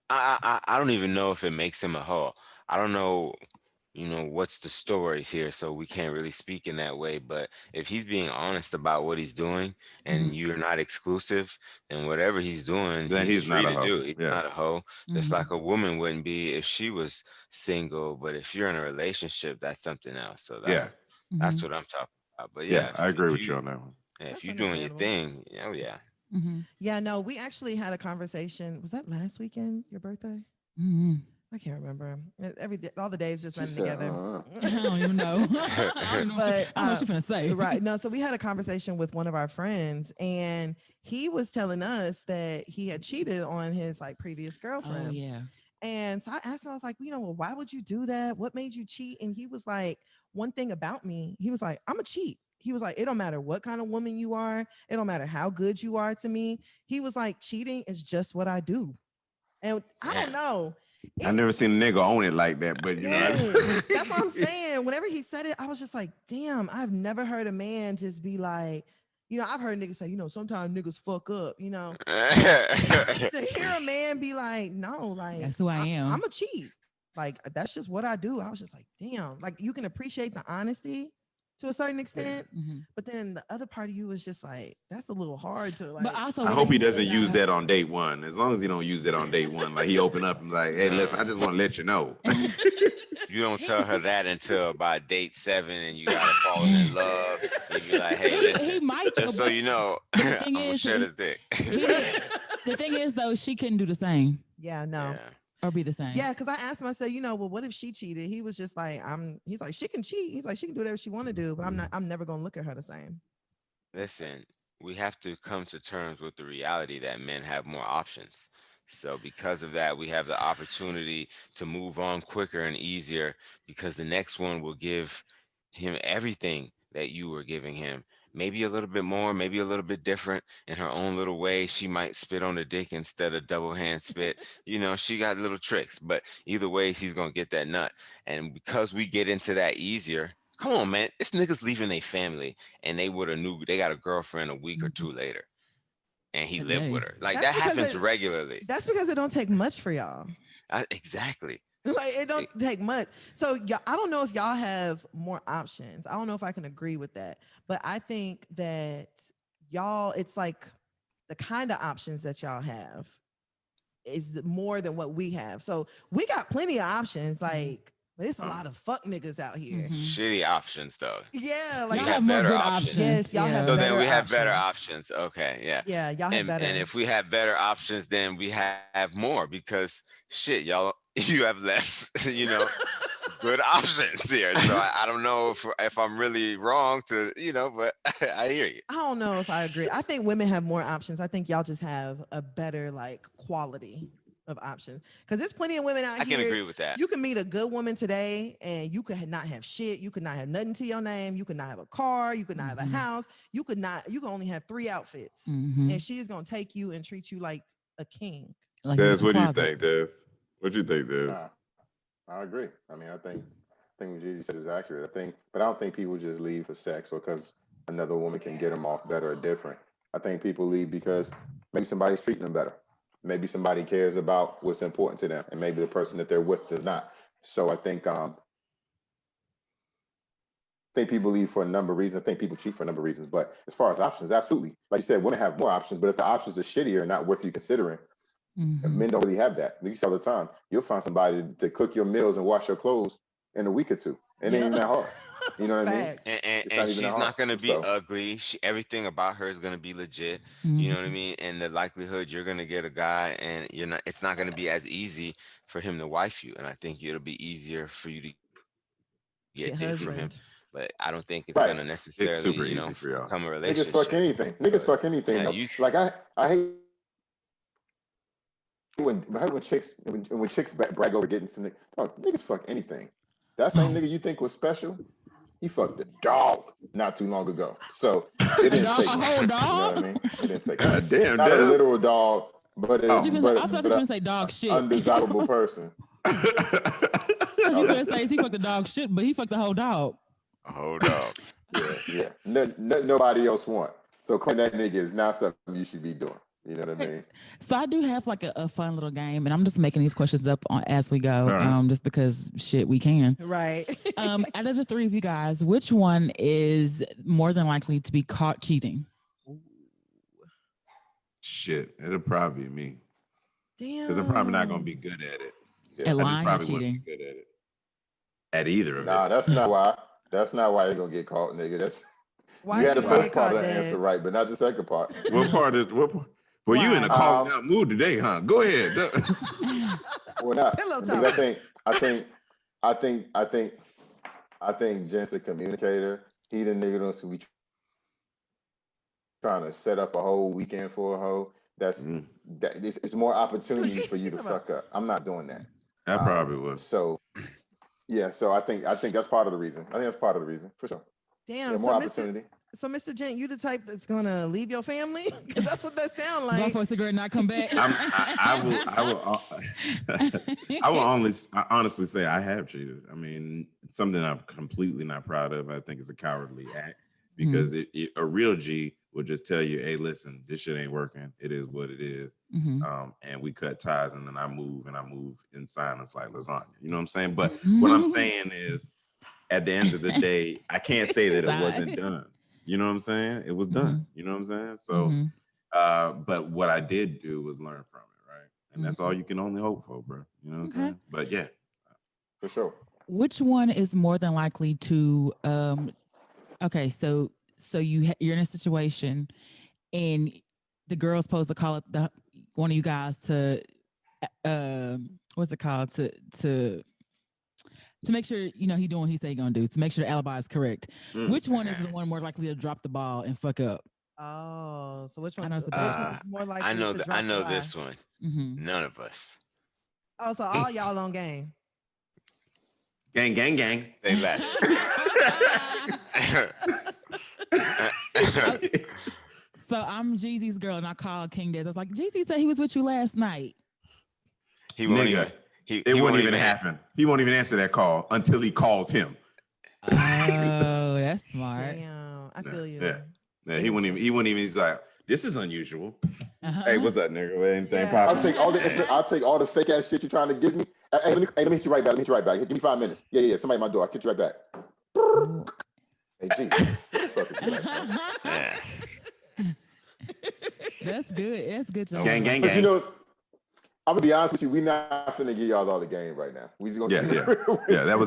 I don't even know if it makes him a hoe. I don't know, what's the story here, so we can't really speak in that way. But if he's being honest about what he's doing and Mhm. you're not exclusive, then whatever he's doing, Then he's he's not free a to hoe. do. He's Yeah. not a hoe. Just Mhm. like a woman wouldn't be if she was single. But if you're in a relationship, that's something else. So Yeah. that's Mhm. what I'm talking about. But Yeah, yeah, I agree if with you you on that one. yeah, if That's you're doing your understandable. thing, oh yeah. Mhm. Yeah, no, we actually had a conversation. Was that last weekend, your birthday? Mhm. I can't remember. Every day, all the days just She running said, together. I don't even know. I don't even know what But I don't know what you're gonna say. right. No, so we had a conversation with one of our friends, and he was telling us that he had cheated on his like previous Oh girlfriend. yeah. And so I asked him, I was like, well, why would you do that? What made you cheat? And he was like, one thing about me, he was like, I'm a cheat. He was like, it don't matter what kind of woman you are, it don't matter how good you are to me. He was like, cheating is just what I do. And I don't Damn. know. I It, never seen a nigga own it like that, but yes, that's what I'm saying. Whenever he said it, I was just like, damn, I've never heard a man just be like, I've heard niggas say, sometimes niggas fuck up, to hear a man be like, no, like That's who I am. I'm a cheat. Like that's just what I do. I was just like, damn. Like you can appreciate the honesty to a certain extent, Mhm. but then the other part of you was just like, that's a little hard to like. But also, I when hope they he put doesn't it use out- that on date one. As long as he don't use that on date one, like he open up and like, hey, listen, I just want to let you know. You don't tell her that until about date 7 and you gotta fall in love. You be like, hey, he listen, might though, just so but you know, the I'm thing gonna is, share this dick. the thing is though, she couldn't do the same Yeah, no. Yeah. or be the same. Yeah, because I asked him, I said, well, what if she cheated? He was just like, he's like, she can cheat. He's like, she can do whatever she want to do, but I'm never gonna look at her the same. Listen, we have to come to terms with the reality that men have more options. So because of that, we have the opportunity to move on quicker and easier because the next one will give him everything that you were giving him. Maybe a little bit more, maybe a little bit different in her own little way. She might spit on the dick instead of double hand spit. She got little tricks, but either way, he's going to get that nut. And because we get into that easier, come on, man, this nigga's leaving their family and they got a girlfriend a week or two later and he lived with her. Like That's that because happens regularly. That's because it don't take much for y'all. Exactly. Like it don't take much. So y'all, I don't know if y'all have more options. I don't know if I can agree with that, but I think that y'all, it's like the kind of options that y'all have is more than what we have. So we got plenty of options. Like there's a lot of fuck niggas out here. Shitty options though. Yeah, like y'all We have have more better good options. options. yes, y'all have So better then we have better options. options. Okay, yeah. Yeah, y'all have better. And if we have better options, then we have more because shit, y'all, you have less, good options here. So I don't know if I'm really wrong to, but I hear you. I don't know if I agree. I think women have more options. I think y'all just have a better like quality of options because there's plenty of women out I here. can agree with that. You can meet a good woman today and you could not have shit. You could not have nothing to your name. You could not have a car. You could not have a house. You could only have 3 outfits and she's going to take you and treat you like a king. Like Des, what do you think, Des? What do you think, Des? I agree. I mean, I think what Jeezy said is accurate. But I don't think people just leave for sex or because another woman can get them off better or different. I think people leave because maybe somebody's treating them better. Maybe somebody cares about what's important to them, and maybe the person that they're with does not. So I think people leave for a number of reasons. I think people cheat for a number of reasons. But as far as options, absolutely. Like you said, women have more options, but if the options are shittier and not worth you considering, Mhm. Men don't really have that. You see all the time. You'll find somebody to cook your meals and wash your clothes in a week or two. It ain't even that hard. You know what I mean? Facts. It's And not even that she's hard. not gonna be So ugly. Everything about her is gonna be legit. You know what I Mhm. mean? And the likelihood you're gonna get a guy, and you're not. It's not gonna be as easy for him to wife you. And I think it'll be easier for you to get Get dick from him. husband. But I don't think it's right. gonna It's necessarily, super easy for y'all. become a Niggas fuck relationship. anything. Niggas So fuck anything yeah, though. you. Like I hate when chicks brag over getting some niggas. Oh, niggas fuck anything. That same nigga you think was special, he fucked a dog not too long ago. So it didn't A take whole much. You know what I dog? mean? It didn't take God much. damn, Not a Des. literal dog, but I thought you but were gonna say dog shit. undesirable person. I thought you were gonna say he fucked the dog shit, but he fucked the whole dog. A whole dog. Yeah. Nobody else want. So claim that nigga is not something you should be doing. You know what I mean? So I do have like a fun little game, and I'm just making these questions up as we go, right. just because shit we can. Right. Out of the three of you guys, which one is more than likely to be caught cheating? Shit, it'll probably be me Damn. because I'm probably not gonna be good at it. Yeah. At I just lying or probably wouldn't cheating? be good at it. At either of Nah, it. that's not why. That's not why you're gonna get caught, nigga. That's Why you had the you first get part caught, of the answer Des? right, but not the second part. What part is what? Well, you in a Why? calling out mood today, huh? Go ahead. Well, not Pillow because talk. I think Jen's a communicator. He the nigga knows to be trying to set up a whole weekend for a hoe. It's more opportunities for you to fuck up. I'm not doing that. I probably would. So yeah, so I think that's part of the reason. I think that's part of the reason for sure. Damn. Yeah, more opportunity. So, Mr. Gent, you the type that's gonna leave your family? Because that's what that sound Go like. for a cigarette and not come back. I will honestly say I have cheated. I mean, something I'm completely not proud of. I think it's a cowardly act because a real G would just tell you, "Hey, listen, this shit ain't working. It is what it is." And we cut ties, and then I move in silence like lasagna. You know what I'm saying? But what I'm saying is, at the end of the day, I can't say that it wasn't done. You know what I'm saying? It was done. You know what I'm saying? So, but what I did do was learn from it, right? And that's all you can only hope for, bro. You know what I'm saying? But yeah, for sure. Which one is more than likely to? Okay, so you're in a situation, and the girl's supposed to call up one of you guys to, what's it called, to make sure he doing what he say he gonna do, to make sure the alibi is correct. Which one is the one more likely to drop the ball and fuck up? Oh, so which one? I know Which one's more likely I know to drop I know the lie? this one. None of us. Oh, so all y'all on game. gang. They left. So I'm Jeezy's girl, and I called King Des. I was like, Jeezy said he was with you last night. He won't Nigga, even. it won't even happen. He won't even answer that call until he calls him. Oh, that's smart. Damn, I feel you. Yeah, he wouldn't even. He's like, this is unusual. Hey, what's up, nigga? Anything I'll take all the fake ass shit you're trying to give me. Hey, let me hit you right back. Give me 5 minutes. Yeah. Somebody at my door. I'll get you right back. Hey, G. Yeah. That's good. That's good. Job. Gang. You know, I'm gonna be honest with you. We're not finna give y'all all the game right now. We just gonna yeah. That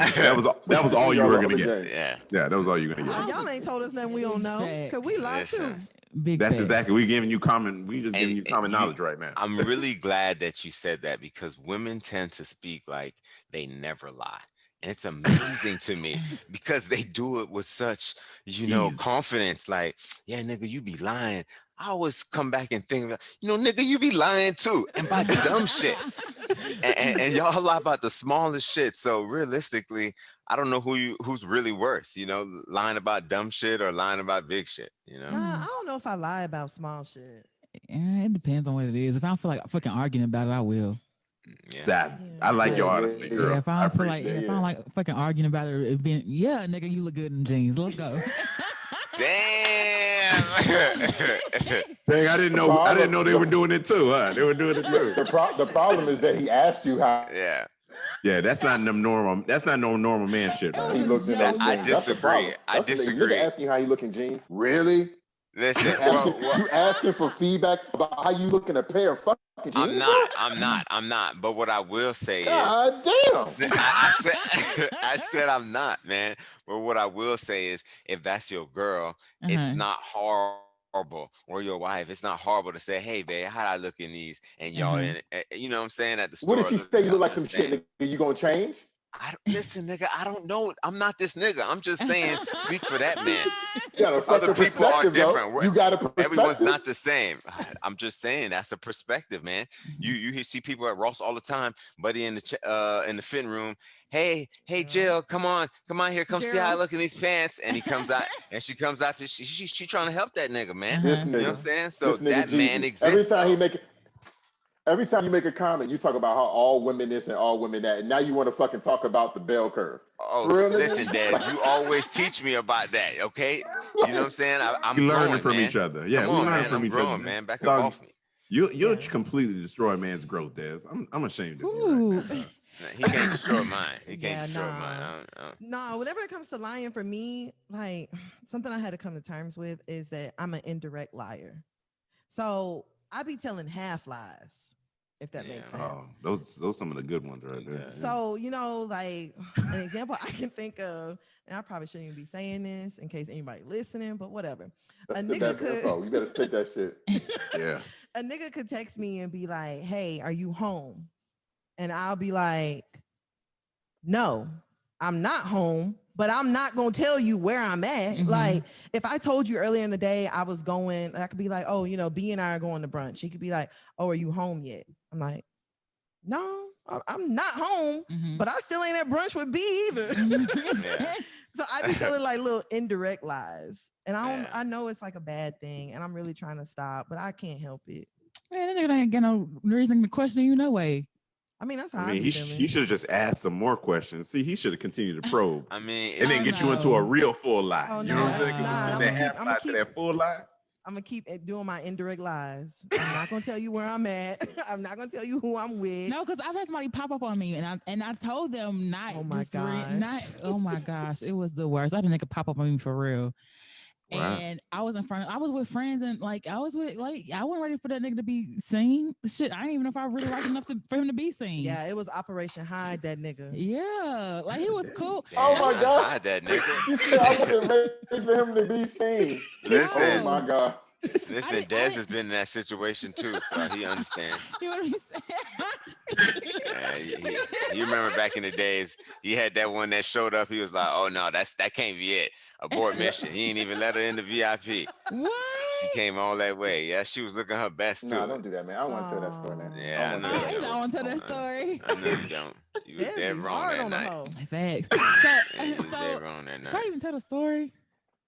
was all you were gonna get. Yeah. That was all you were gonna get. Y'all ain't told us nothing we don't know, because we lie too. That's exactly. We giving you common. We just giving you common knowledge right now. I'm really glad that you said that, because women tend to speak like they never lie. And it's amazing to me because they do it with such, confidence. Like, yeah, nigga, you be lying. I always come back and think, nigga, you be lying too, and by dumb shit. And y'all lie about the smallest shit. So realistically, I don't know who's really worse, lying about dumb shit or lying about big shit. I don't know if I lie about small shit. Yeah, it depends on what it is. If I don't feel like fucking arguing about it, I will. Yeah. I like your honesty, girl. Yeah, if I don't feel like fucking arguing about it, being nigga, you look good in jeans. Let's go. Damn. Dang, I didn't know they were doing it too, huh? They were doing it too. The problem is that he asked you how. Yeah. Yeah, that's not normal. That's not no normal man shit, right? He looks in those I jeans. disagree. I disagree. Nigga asking you how you look in jeans. Really? Listen, You asking for feedback about how you look in a pair of fucking genie, I'm not. But what I will say God damn. I said I'm not, man. But what I will say is, if that's your girl, it's not horrible, or your wife. It's not horrible to say, "Hey, babe, how'd I look in these?" And y'all, you know what I'm saying, at the store. What if she say you look like some shit, nigga? You gonna change? Listen, nigga, I don't know. I'm not this nigga. I'm just saying, speak for that man. Other people are different. Though. You got a perspective. Everyone's not the same. I'm just saying that's a perspective, man. You see people at Ross all the time, buddy in the fitting room. Hey, Jill, come on here, come see how I look in these pants. And he comes out, and she comes out to she trying to help that nigga, man. This nigga, you know what I'm saying? So that man exists. Every time you make a comment, you talk about how all women this and all women that, and now you want to fucking talk about the bell curve. Oh, listen, Dad, you always teach me about that, okay? You know what I'm saying? I'm learning from man. each other. Yeah, we learn from each other, man. Back up off me. You'll completely destroy a man's growth, Des. I'm ashamed of you right now. He can't destroy mine. He can't destroy mine. No, whenever it comes to lying, for me, like something I had to come to terms with is that I'm an indirect liar. So I be telling half lies. If that makes sense. Oh, those some of the good ones right there. So, like an example I can think of, and I probably shouldn't even be saying this in case anybody listening, but whatever. That's the best info. You better spit that shit. Yeah. A nigga could text me and be like, "Hey, are you home?" And I'll be like, "No, I'm not home, but I'm not going to tell you where I'm at." Mm-hmm. Like, if I told you earlier in the day I was going, I could be like, "Oh, B and I are going to brunch." He could be like, "Oh, are you home yet?" I'm like, "No, I'm not home, but I still ain't at brunch with B either." So I be telling like little indirect lies. And I know it's like a bad thing, and I'm really trying to stop, but I can't help it. Man, that nigga ain't got no reason to question you no way. I mean, that's how he should have just asked some more questions. See, he should have continued to probe. I mean, and then get you into a real full lie. Oh, you know what I'm saying? I'm that full lie. I'm gonna keep doing my indirect lies. I'm not gonna tell you where I'm at. I'm not gonna tell you who I'm with. No, because I've had somebody pop up on me, and I told them not. Oh my gosh! Oh my gosh! It was the worst. I had a nigga pop up on me for real. Wow. And I was with friends, and I wasn't ready for that nigga to be seen. Shit, I didn't even know if I really liked enough for him to be seen. Yeah, it was Operation Hide that nigga. Yeah, like he was cool. Damn, oh my God, hide that nigga. You said I wasn't ready for him to be seen. Listen, oh my God. Listen, Des has been in that situation too, so he understands. You know what I'm saying? You remember back in the days, he had that one that showed up. He was like, "Oh no, that can't be it. Abort mission." He ain't even let her in the VIP. What? She came all that way. Yeah, she was looking her best too. No, don't do that, man. I don't want to tell that story, man. Yeah, I know. I don't want to tell that story. I know you don't. You was dead wrong that night. Facts. Dead wrong that night. Should I even tell the story?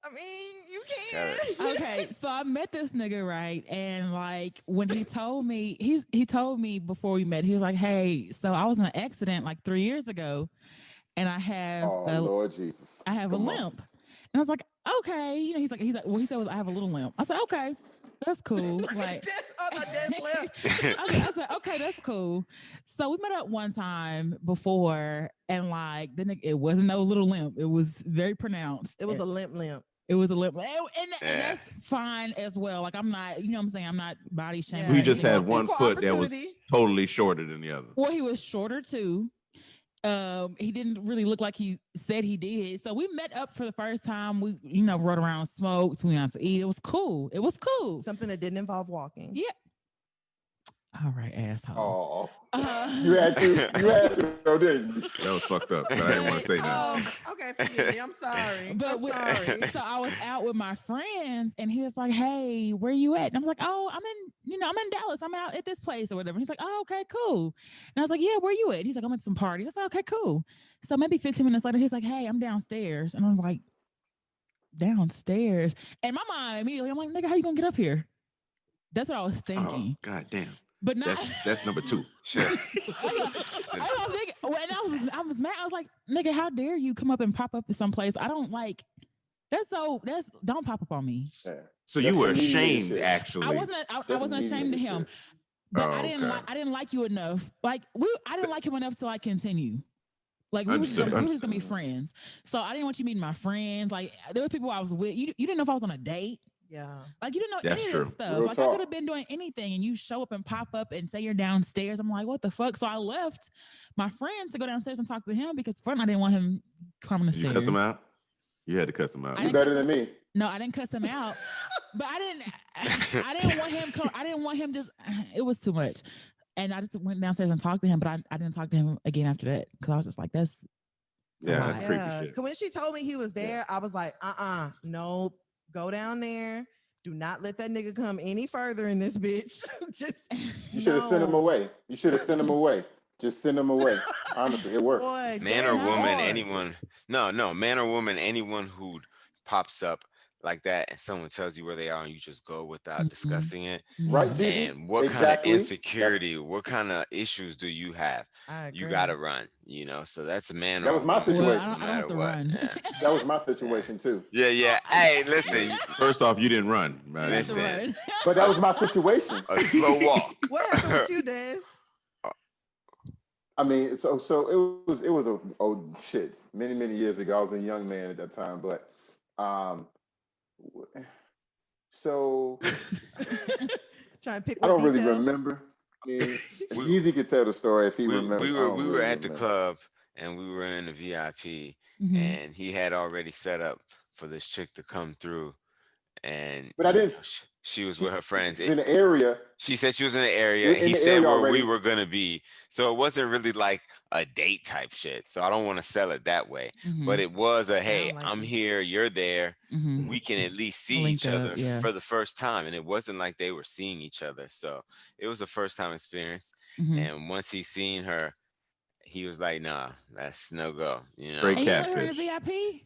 I mean, you can. Okay, so I met this nigga, right? And like when he told me, he told me before we met, he was like, "Hey, so I was in an accident like 3 years ago, and I have Lord Jesus, I have a limp." And I was like, "Okay," he's like, well, he said was I have a little limp. I said, "Okay, that's cool." Like, I said, "Okay, that's cool." So we met up one time before, and like then it wasn't no little limp. It was very pronounced. It was a limp. It was a limp, and that's fine as well. Like I'm not, you know what I'm saying? I'm not body shaming. We just had one foot that was totally shorter than the other. Well, he was shorter too. He didn't really look like he said he did. So we met up for the first time. We, rode around, smoked, we went out to eat. It was cool. Something that didn't involve walking. Yeah. All right, asshole. You had to, though, didn't you? That was fucked up. But I didn't want to say nothing. Okay, forgive me. I'm sorry. Sorry. So I was out with my friends, and he was like, "Hey, where you at?" And I was like, "Oh, I'm in Dallas. I'm out at this place or whatever." He's like, "Oh, okay, cool." And I was like, "Yeah, where you at?" He's like, "I'm at some party." I said, "Okay, cool." So maybe 15 minutes later, he's like, "Hey, I'm downstairs," and I'm like, "Downstairs?" And my mind immediately, I'm like, "Nigga, how you gonna get up here?" That's what I was thinking. Oh, God damn. But not, that's number 2. Sure. I was mad. I was like, "Nigga, how dare you come up and pop up at someplace? I don't like. Don't pop up on me." Yeah. So you were ashamed, actually. I wasn't ashamed of him, but I didn't like you enough. Like I didn't like him enough to like continue. Like we were just gonna be friends. So I didn't want you meeting my friends. Like there were people I was with. You didn't know if I was on a date. Yeah. Like you didn't know That's any of true. this stuff. Real Like I talk. could have been doing anything, and you show up and pop up and say you're downstairs. I'm like, what the fuck? So I left my friends to go downstairs and talk to him because first I didn't want him climbing the Did you stairs. cuss him out? You had to cuss him out. I You didn't better cuss than me. No, I didn't cuss him out, but I didn't want him. I didn't want him. Just it was too much, and I just went downstairs and talked to him. But I didn't talk to him again after that because I was just like, that's Yeah, that's Why? creepy Yeah. shit. 'Cause when she told me he was there, I was like, nope. Go down there. Do not let that nigga come any further in this bitch. Just You should have sent him away. You should have sent him away. Just send him away. Honestly, it works. Boy, Man or that's woman, hard. anyone. No, man or woman, anyone who pops up like that and someone tells you where they are and you just go without Mhm. discussing it. Right, Yeah. Jeezy? And what kind of Exactly. insecurity, what kind of issues do you have? I agree. You gotta run, So that's a man. That or was a my woman, situation. Well, I don't have to run. Yeah. That was my situation too. Yeah. Hey, listen, First off, you didn't run. Right? You have to Listen. run. But that was my situation. a slow walk. What happened with you, Des? I mean, so it was a shit many years ago. I was a young man at that time, but so Trying to pick I don't really details? remember. I mean, We- Easy could tell the story if he We remembers. I were don't we were really at the remember. club and we were in the VIP Mhm. and he had already set up for this chick to come through and But I didn't. she was with her friends. It's in the area. She said she was in the area. You're in He the said area where already. we were gonna be. So it wasn't really like a date type shit. So I don't want to sell it that way. Mhm. But it was a hey, Sound like I'm it. here, you're there. Mhm. We can at least see Link each up, other yeah. for the first time. And it wasn't like they were seeing each other. So it was a first time experience. Mhm. And once he seen her, he was like, nah, that's no go. Straight And you let her in the catfish. VIP?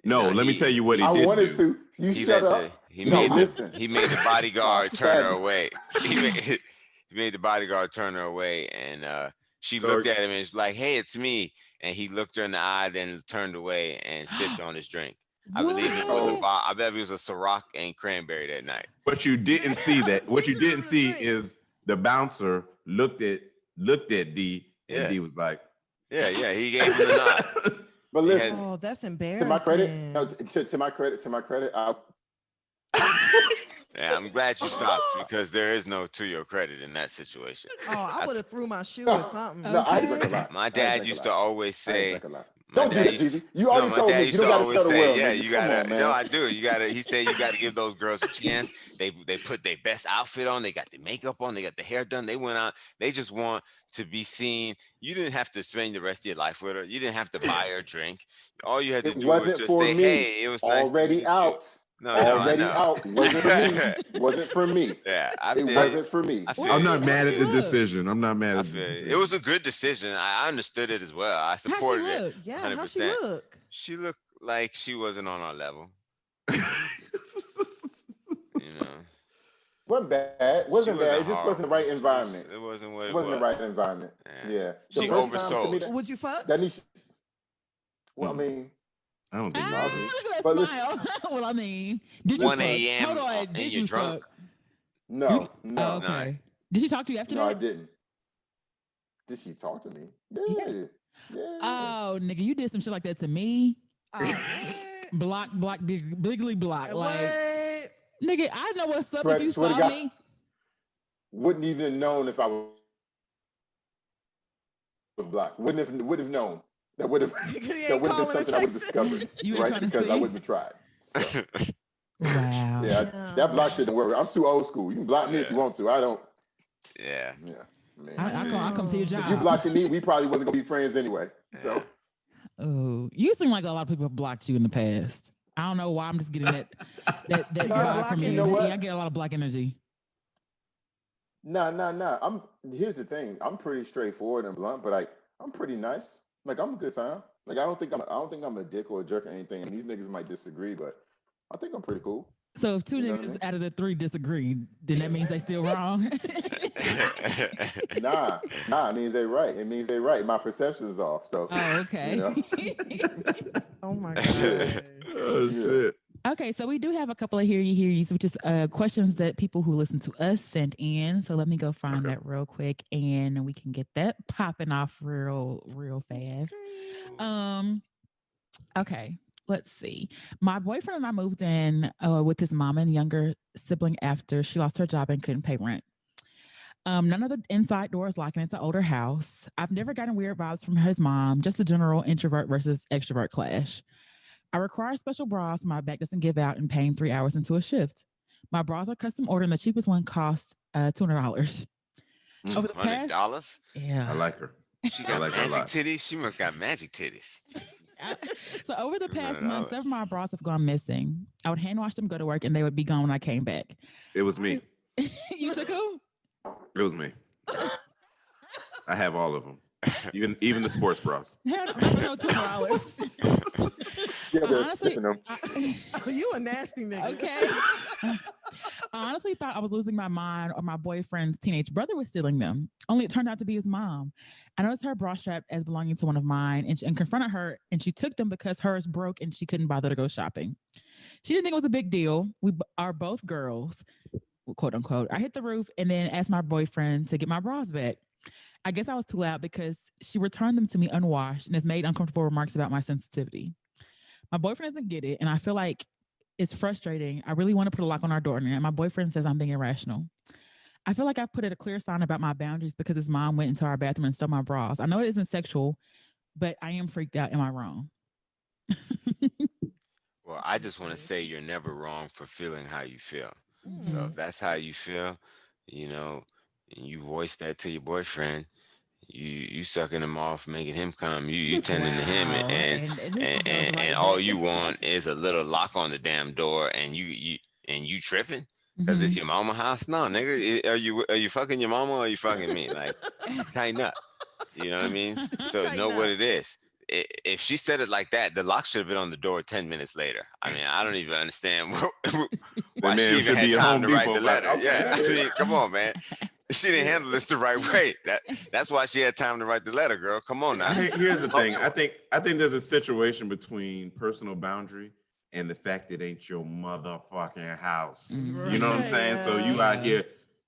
No, Nah, let me he- tell you what he I did wanted do. to. You He shut let up. he No, made listen. he made the bodyguard Oh, turn her sad. away. He made the bodyguard turn her away, and she So- looked at him and was like, "Hey, it's me." And he looked her in the eye, then turned away and sipped on his drink. I believe it was What? I bet it was a Ciroc and cranberry that night. What you didn't see that what you Jesus didn't on the see drink. is the bouncer looked at D and Yeah. D was like, Yeah, he gave him the nod. But He listen, Oh, that's to embarrassing. my credit, no, to my credit, Yeah, I'm glad you stopped because there is no to your credit in that situation. Oh, I would have threw my shoe or something. No, I Okay. drink a lot. My I dad drink a used lot. to always I say, drink a lot. my Don't do dad that, used- Jeezy. You already my told dad me. You used don't to got to always tell the say, world. yeah, nigga. you Come gotta. on, man. No, I do. You gotta. He said you gotta give those girls a chance. They put their best outfit on. They got the makeup on. They got the hair done. They went out. They just want to be seen. You didn't have to spend the rest of your life with her. You didn't have to buy her a drink. All you had to It do was wasn't just for say, me. hey, it was nice to Already meet you. out. No, I Already know. out. Wasn't for me. Wasn't for me. Yeah, I It feel wasn't for me. I feel Well, I'm you. not How mad she at the look? decision. I'm not mad I at the feel decision. it was a good decision. I understood it as well. I How she supported it. look? Yeah, how she 100%. look? She looked like she wasn't on our level. You know, Wasn't bad. She Wasn't bad. wasn't It just wasn't the horrible. right environment. It wasn't what It it wasn't was. the right environment. Yeah. Yeah. She The first time to me, oversold. Would you fuck? that needs. Well, I Mm. mean, I don't think Ah, so. look at that But listen- smile. Well, I mean, did you 1 fuck? a.m. Hold on, and did you're you drunk. fuck? no, Oh, no, okay. Did she talk to you after no, I that? didn't. Did she talk to me? Yeah. Yeah. Yeah. Oh, nigga, you did some shit like that to me. Oh, what? Block, bigly block. Like, What? nigga, I know what's up Swear- if you swear to saw God. me. Wouldn't even have known if I was black. Would have known. That would have He that ain't would have been calling or something I would have texting. discovered. You ain't right? trying to Because I see? wouldn't have tried. So, Wow. yeah, that black shit don't work. I'm too old school. You can block me if you want to. I don't. Yeah. Yeah. Man. I'll come to your job. If you blocking me, we probably wasn't gonna be friends anyway. So Oh, you seem like a lot of people have blocked you in the past. I don't know why. I'm just getting that You get vibe black from you. You know what? Yeah, I get a lot of black energy. nah. Here's the thing. I'm pretty straightforward and blunt, but I'm pretty nice. Like I'm a good time. Like I don't think I'm a dick or a jerk or anything. And these niggas might disagree, but I think I'm pretty cool. So if two You know what I niggas mean? out of the three disagree, then that means they still wrong. Nah, it means they right. It means they right. My perception is off. So Oh, okay. You know? Oh my god. Oh Yeah. shit. Okay, so we do have a couple of hear yous, which is questions that people who listen to us sent in. So let me go find that real quick, and we can get that popping off real fast. Okay. Let's see. My boyfriend and I moved in with his mom and younger sibling after she lost her job and couldn't pay rent. None of the inside doors locking. It's an older house. I've never gotten weird vibes from his mom, just a general introvert versus extrovert clash. I require special bras so my back doesn't give out and paying 3 hours into a shift. My bras are custom ordered and the cheapest one costs $200. Over the past, $200? I yeah. like her. She I got like her a magic lot. titties. She must got magic titties. So over the past month, $200. several of my bras have gone missing. I would hand wash them, go to work, and they would be gone when I came back. It was me. You took who? It was me. I have all of them. Even the sports bras. Hell no, no $200. Yeah, they're Honestly, skipping them. You a nasty nigga. Okay. I honestly thought I was losing my mind or my boyfriend's teenage brother was stealing them. Only it turned out to be his mom. I noticed her bra strap as belonging to one of mine and confronted her and she took them because hers broke and she couldn't bother to go shopping. She didn't think it was a big deal. We are both girls, quote unquote. I hit the roof and then asked my boyfriend to get my bras back. I guess I was too loud because she returned them to me unwashed and has made uncomfortable remarks about my sensitivity. My boyfriend doesn't get it, and I feel like it's frustrating. I really want to put a lock on our door, and my boyfriend says I'm being irrational. I feel like I've put it a clear sign about my boundaries because his mom went into our bathroom and stole my bras. I know it isn't sexual, but I am freaked out. Am I wrong? Well, I just want to say you're never wrong for feeling how you feel. So Mhm. if that's how you feel, you know, and you voice that to your boyfriend, you sucking him off, making him come. You tending to him, Wow. and this and, goes and, right and all back. you want is a little lock on the damn door, and you tripping because it's Mhm. your mama house. No, nigga, are you fucking your mama or are you fucking me? Like, tighten up. You know what I mean? So Tighten know what up. it is. If she said it like that, the lock should have been on the door 10 minutes later. I mean, I don't even understand why That she man even should had be at time Home to write Depot. the letter. Okay. Yeah, I mean, come on, man. She didn't Yeah. handle this the right way. That's why she had time to write the letter, girl. Come on now. Here's the Talk thing. to I her. think there's a situation between personal boundary and the fact it ain't your motherfucking house. Mhm. You know what I'm saying? So you out Yeah. here,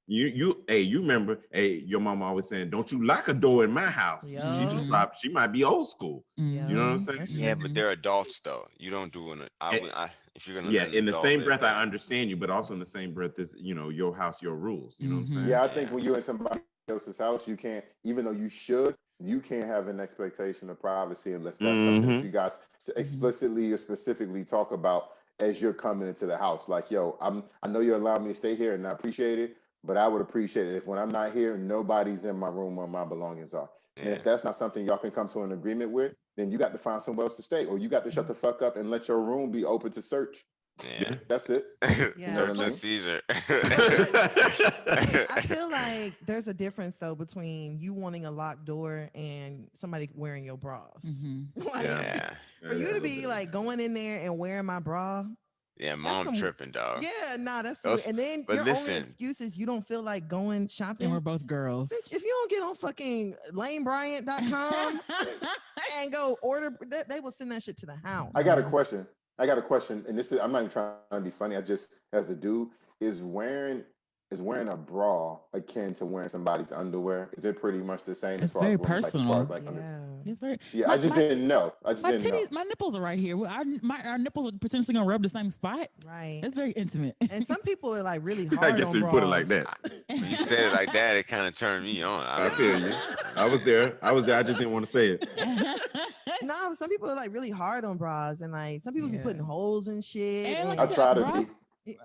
you remember, your mama always saying, "Don't you lock a door in my house." She just Yo. she might be old school. Yeah. You know what I'm Mhm. saying? That's Yeah, true. but they're adults though. You don't do an. And- If you're gonna yeah, let an in the adult same live breath, there. I understand you, but also in the same breath, this, your house, your rules. You know what I'm saying? Mhm. Yeah, I think Yeah. when you're in somebody else's house, you can't, even though you should, you can't have an expectation of privacy unless that's something that Mhm. you guys explicitly or specifically talk about as you're coming into the house. Like, yo, I know you're allowing me to stay here and I appreciate it, but I would appreciate it if when I'm not here, nobody's in my room where my belongings are. And Yeah. if that's not something y'all can come to an agreement with, then you got to find somewhere else to stay, or you got to shut the fuck up and let your room be open to search. Yeah. That's it. Yeah, know what I Search mean? and seizure. I feel like there's a difference though between you wanting a locked door and somebody wearing your bras. Mhm. Like, Yeah. for you to be like going in there and wearing my bra, Yeah, mom some- tripping, dog. yeah, nah, that's Those- weird. And then but your only listen. excuse is you don't feel like going shopping. And we're both girls. Bitch, if you don't get on fucking lanebryant.com and go order, they will send that shit to the house. I got a question. And this is, I'm not even trying to be funny. I just, as a dude, is wearing a bra akin to wearing somebody's underwear? Is it pretty much the same It's very as far personal. as like Yeah. It's very. yeah, My- I just my- didn't know. I just My didn't know. titties, my nipples are right here. Our nipples are potentially gonna rub the same spot. Right. That's very intimate. And some people are like really hard I guess on if you bras. put it like that. When you said it like that, it kind of turned me on. I feel you. I was there. I just didn't want to say it. No, some people are like really hard on bras, and like some people be Yeah. putting holes and shit. And like I you said, try to bras- be.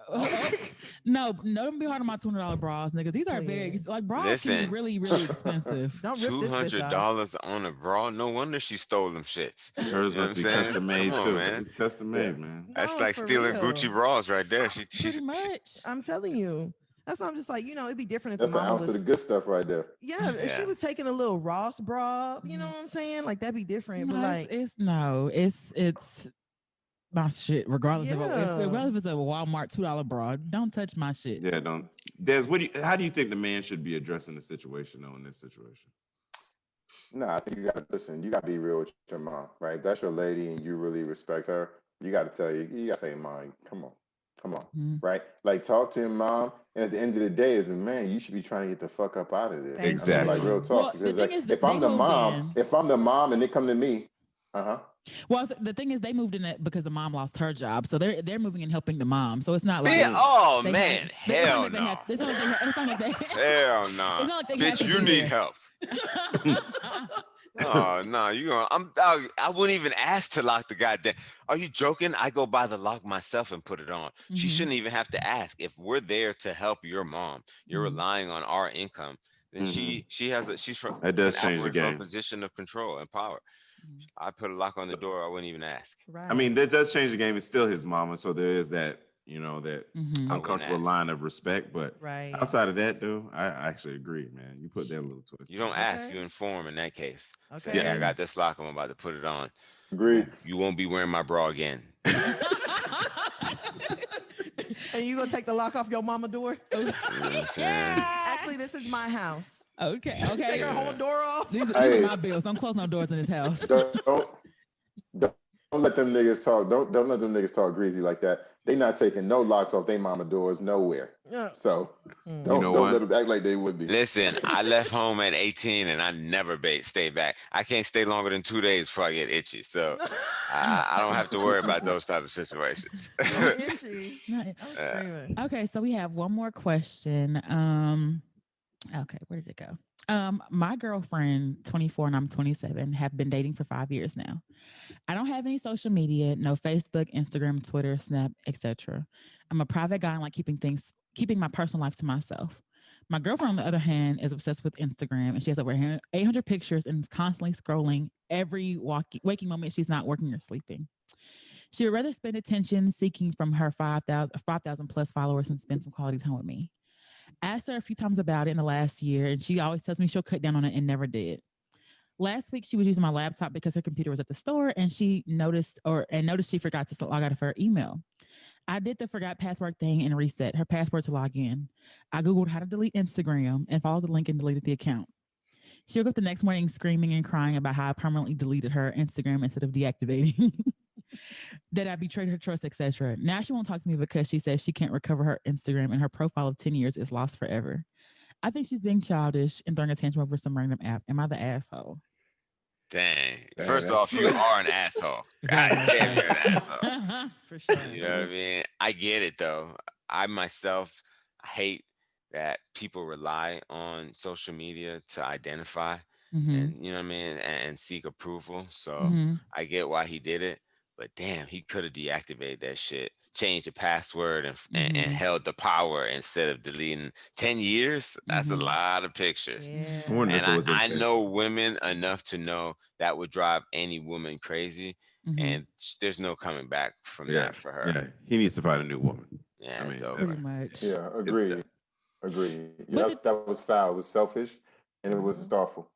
no, don't be hard on my $200 bras, niggas. These are very Please. like bras can Listen. be really, really expensive. Don't rip this bitch off. $200 on a bra. No wonder she stole them shits. Hers You know must what I'm be saying? custom made Come on, too. man. It's custom made, man. That's No, like for stealing real. Gucci bras right there. Pretty much. I'm telling you. That's why I'm just like, it'd be different if That's the an mama ounce of the was. good stuff right there. Yeah, if she Yeah. was taking a little Ross bra, you know what I'm saying? Like that'd be different. But No, like, it's my shit. Regardless Yeah. regardless if it's a Walmart $2 bra, don't touch my shit. Yeah, don't. Des, how do you think the man should be addressing the situation though in this situation? No, I think you gotta listen. You gotta be real with your mom, right? If that's your lady and you really respect her, you gotta you gotta say, Mom, come on, Mhm. right? Like talk to your mom. And at the end of the day, as a man, you should be trying to get the fuck up out of there. Thank Exactly. I mean, like real talk. Well, the Because thing like, is if they I'm the moved mom, in. if I'm the mom and they come to me, Well, the thing is, they moved in it because the mom lost her job, so they're moving and helping the mom. So it's not like Oh they man, have. hell It's no. not like they have. It's not like they. Hell no. It's not like they have Bitch, to you be need there. help. Oh no, you gonna I wouldn't even ask to lock the goddamn. Are you joking? I go buy the lock myself and put it on. She shouldn't even have to ask. If we're there to help your mom, you're relying on our income, then she's from That does change the operate from a game. position of control and power. I put a lock on the door, I wouldn't even ask. Right. I mean, that does change the game. It's still his mama, so there is that, you know, that uncomfortable ask. line of respect. But Right. outside of that, though, I actually agree, man. You put that little twist. You don't ask, you inform in that case. Okay. Say, yeah, I got this lock, I'm about to put it on. Agreed. You won't be wearing my bra again. And you gonna take the lock off your mama door? You know what I'm saying? Actually, this is my house. Okay. Take her whole door off. These are my bills. Don't close no doors in this house. Don't let them niggas talk. Don't let them niggas talk greasy like that. They not taking no locks off their mama doors nowhere. Yeah. So don't You know don't what? let them act like they would be. Listen, I left home at 18 and I never stayed back. I can't stay longer than 2 days before I get itchy. So I don't have to worry about those type of situations. Itchy. I'm screaming. Okay, so we have one more question. Okay, where did it go? My girlfriend, 24 and I'm 27, have been dating for 5 years now. I don't have any social media, no Facebook, Instagram, Twitter, Snap, etc. I'm a private guy and like keeping my personal life to myself. My girlfriend, on the other hand, is obsessed with Instagram and she has over 800 pictures and is constantly scrolling every waking moment she's not working or sleeping. She would rather spend attention seeking from her 5,000 plus followers and spend some quality time with me. I asked her a few times about it in the last year, and she always tells me she'll cut down on it and never did. Last week, she was using my laptop because her computer was at the store, and she noticed she forgot to log out of her email. I did the forgot password thing and reset her password to log in. I Googled how to delete Instagram and followed the link and deleted the account. She woke up the next morning screaming and crying about how I permanently deleted her Instagram instead of deactivating. That I betrayed her trust, etc. Now she won't talk to me because she says she can't recover her Instagram and her profile of 10 years is lost forever. I think she's being childish and throwing a tantrum over some random app. Am I the asshole? Dang. First off, you are an asshole. God damn, you're an asshole. For sure. You know what I mean? I get it though. I myself hate that people rely on social media to identify and you know what I mean and seek approval. So I get why he did it. But damn, he could have deactivated that shit, changed the password and held the power instead of deleting 10 years. That's a lot of pictures. Yeah. I wonder if it was And I intentional. know women enough to know that would drive any woman crazy. And there's no coming back from that for her. Yeah, he needs to find a new woman. Yeah, I mean, it's over. Pretty much. Yeah, agree. Yeah, that was foul. It was selfish and it was thoughtful.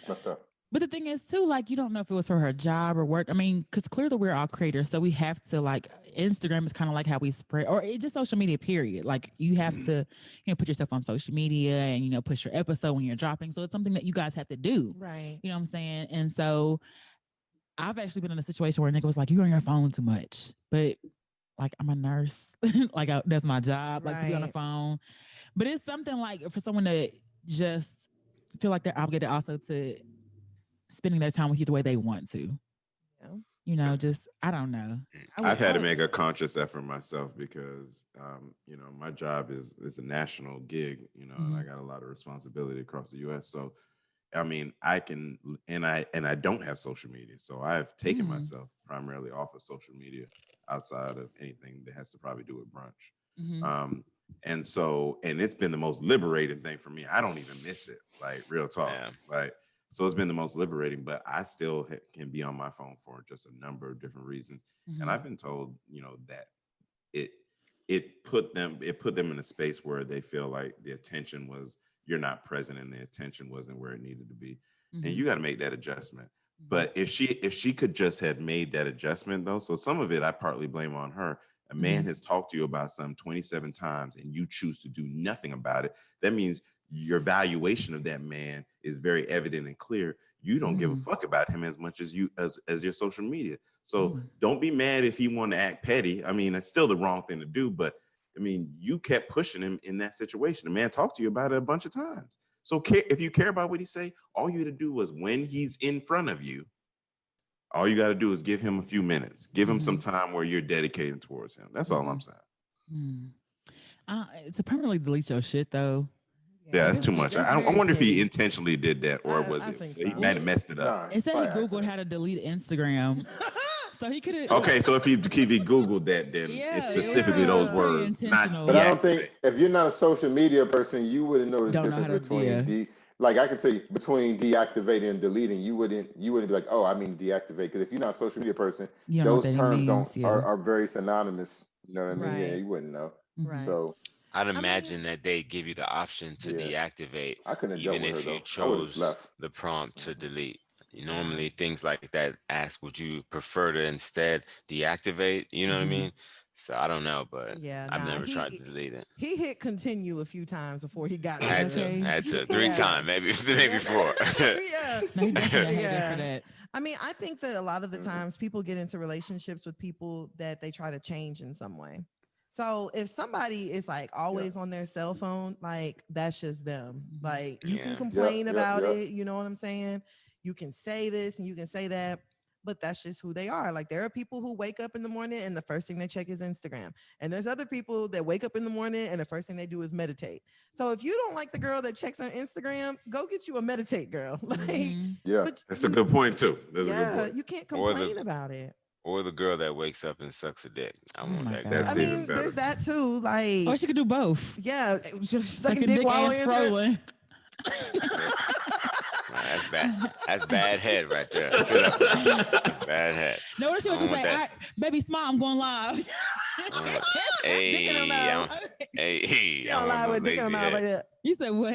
Messed up. But the thing is, too, like, you don't know if it was for her job or work. I mean, because clearly we're all creators. So we have to, like, Instagram is kind of like how we spread, or it's just social media, period. Like, you have to, put yourself on social media and, push your episode when you're dropping. So it's something that you guys have to do. Right. You know what I'm saying? And so I've actually been in a situation where a nigga was like, you're on your phone too much. But, like, I'm a nurse. Like, that's my job, like, to be on the phone. But it's something like for someone to just feel like they're obligated also to spending their time with you the way they want to. Just, I don't know. I've had to make a conscious effort myself because, my job is a national gig, and I got a lot of responsibility across the U.S. So, I mean, I can, and I don't have social media. So I've taken myself primarily off of social media outside of anything that has to probably do with brunch. And it's been the most liberating thing for me. I don't even miss it, like real talk. Like, so it's been the most liberating, but I still can be on my phone for just a number of different reasons. And I've been told, that it put them in a space where they feel like the attention was, you're not present and the attention wasn't where it needed to be. And you got to make that adjustment. But if she could just have made that adjustment though, so some of it I partly blame on her. A man has talked to you about something 27 times and you choose to do nothing about it. That means your valuation of that man is very evident and clear. You don't give a fuck about him as much as as your social media. So don't be mad if he want to act petty. I mean, it's still the wrong thing to do, but I mean, you kept pushing him in that situation. The man talked to you about it a bunch of times. So if you care about what he say, all you had to do was when he's in front of you, All you got to do is give him a few minutes. Give him some time where you're dedicated towards him. That's all I'm saying. To permanently delete your shit though. Yeah, that's too much. I wonder if he intentionally did that, or was it he might have messed it up? It said he Googled how to delete Instagram. So he could have. Okay, so if he Googled that, then it's specifically those words. Not but I don't think if you're not a social media person, you wouldn't know the difference between like I can tell you between deactivating and deleting. You wouldn't be like, oh, I mean deactivate, because if you're not a social media person, those terms are very synonymous. You know what I mean? Right. Yeah, you wouldn't know. Right. So I'd imagine that they give you the option to deactivate, even if you chose the prompt to delete. Normally, things like that ask, would you prefer to instead deactivate? You know what I mean? So I don't know, but I've never tried to delete it. He hit continue a few times before he got had to 3 times, maybe 4. I mean, I think that a lot of the times people get into relationships with people that they try to change in some way. So if somebody is like always on their cell phone, like that's just them. Like you can complain about it. You know what I'm saying? You can say this and you can say that, but that's just who they are. Like there are people who wake up in the morning and the first thing they check is Instagram. And there's other people that wake up in the morning and the first thing they do is meditate. So if you don't like the girl that checks on Instagram, go get you a meditate girl. Like, that's a good point too. That's a good point. You can't complain about it. Or the girl that wakes up and sucks a dick. I want that girl. That's even better. There's that too. Like, or she could do both. Yeah, just sucking dick while you're scrolling. That's bad. That's bad head right there. Bad head. No, what she would say? Baby, smile. I'm going live. Hey, I'm live with dick in her mouth like that. You said what?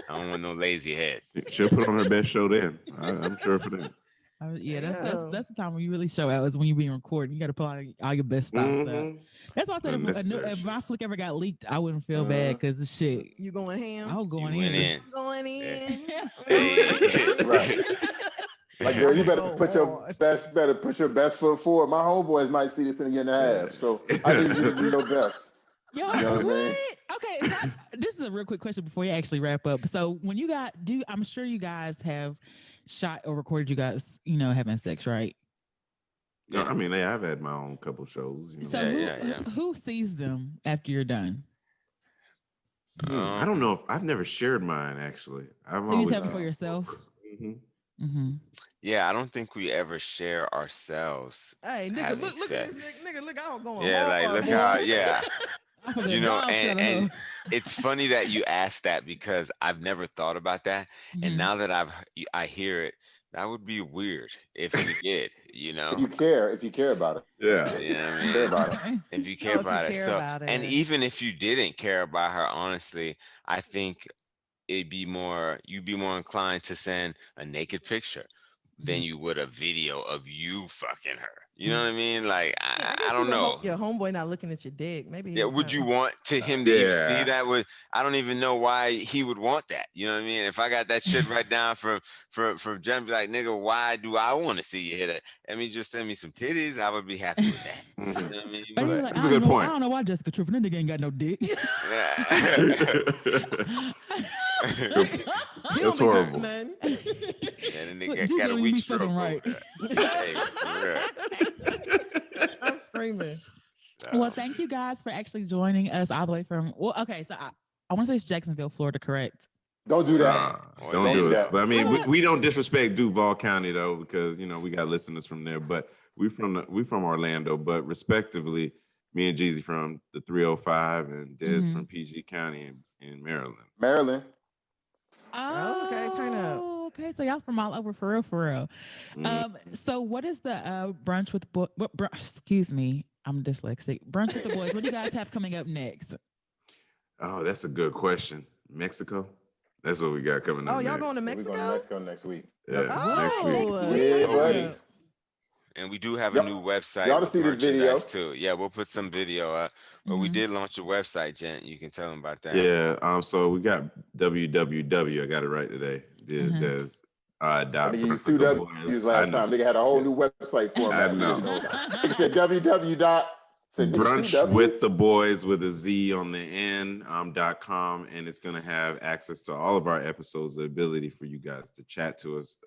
I don't want no lazy head. She'll put on her best show then. I'm sure for that. That's the time when you really show out, is when you're being recorded. You got to put on all your best stuff. So that's why I said if my flick ever got leaked, I wouldn't feel bad because the shit. You going ham? I was going in. Going in. Right. Like, girl, you better put your best foot forward. My homeboys might see this in a year and a half, so I need you to do your best. Yo, you know what I mean? Okay, so this is a real quick question before you actually wrap up. So when you I'm sure you guys have shot or recorded you guys, having sex, right? No, I mean, I've had my own couple shows. So who sees them after you're done? I don't know if I've never shared mine actually. So you just have them for yourself. Yeah, I don't think we ever share ourselves. Hey, nigga, look at this nigga. Look, I'm going. Yeah, like look how. Yeah. And it's funny that you asked that because I've never thought about that, and now that I hear it, that would be weird if we did. If you care about it. Yeah. Care about it. If you care about it. And even if you didn't care about her, honestly, I think you'd be more inclined to send a naked picture than you would a video of you fucking her. You know what I mean? Like, I don't know. Your homeboy not looking at your dick. Maybe. Yeah. Would you want him to even see that? I don't even know why he would want that. You know what I mean? If I got that shit right down from Jen, be like, nigga, why do I want to see you hit it? I mean, just send me some titties. I would be happy with that. You know what I mean? That's a good point. I don't know why Jessica tripping. That nigga ain't got no dick. That's horrible. Man. Yeah, the nigga got a weak stroke right. I'm screaming. Well, thank you guys for actually joining us all the way from. Well, okay, so I want to say it's Jacksonville, Florida, correct? Don't do that. Don't do it. But I mean, we don't disrespect Duval County though, because we got listeners from there. But we from Orlando, but respectively, me and Jeezy from the 305 and Des from PG County in Maryland. Oh, okay, turn up. Okay, so y'all from all over, for real. So what is the brunch with excuse me, I'm dyslexic. Brunch with the boys. What do you guys have coming up next? Oh, that's a good question. Mexico. That's what we got coming up. Oh, y'all going to Mexico? We're going to Mexico next week. Yeah, next week. Yeah, buddy. And we do have a new website. Y'all to see the video too. Yeah, we'll put some video up. But we did launch a website, Jen. You can tell them about that. Yeah. So we got www. I got it right today. There's they used 2 W's last time. They had a whole new website for them. I know. They said www. Brunch with the Boys with a Z on the end .com, and it's going to have access to all of our episodes, the ability for you guys to chat to us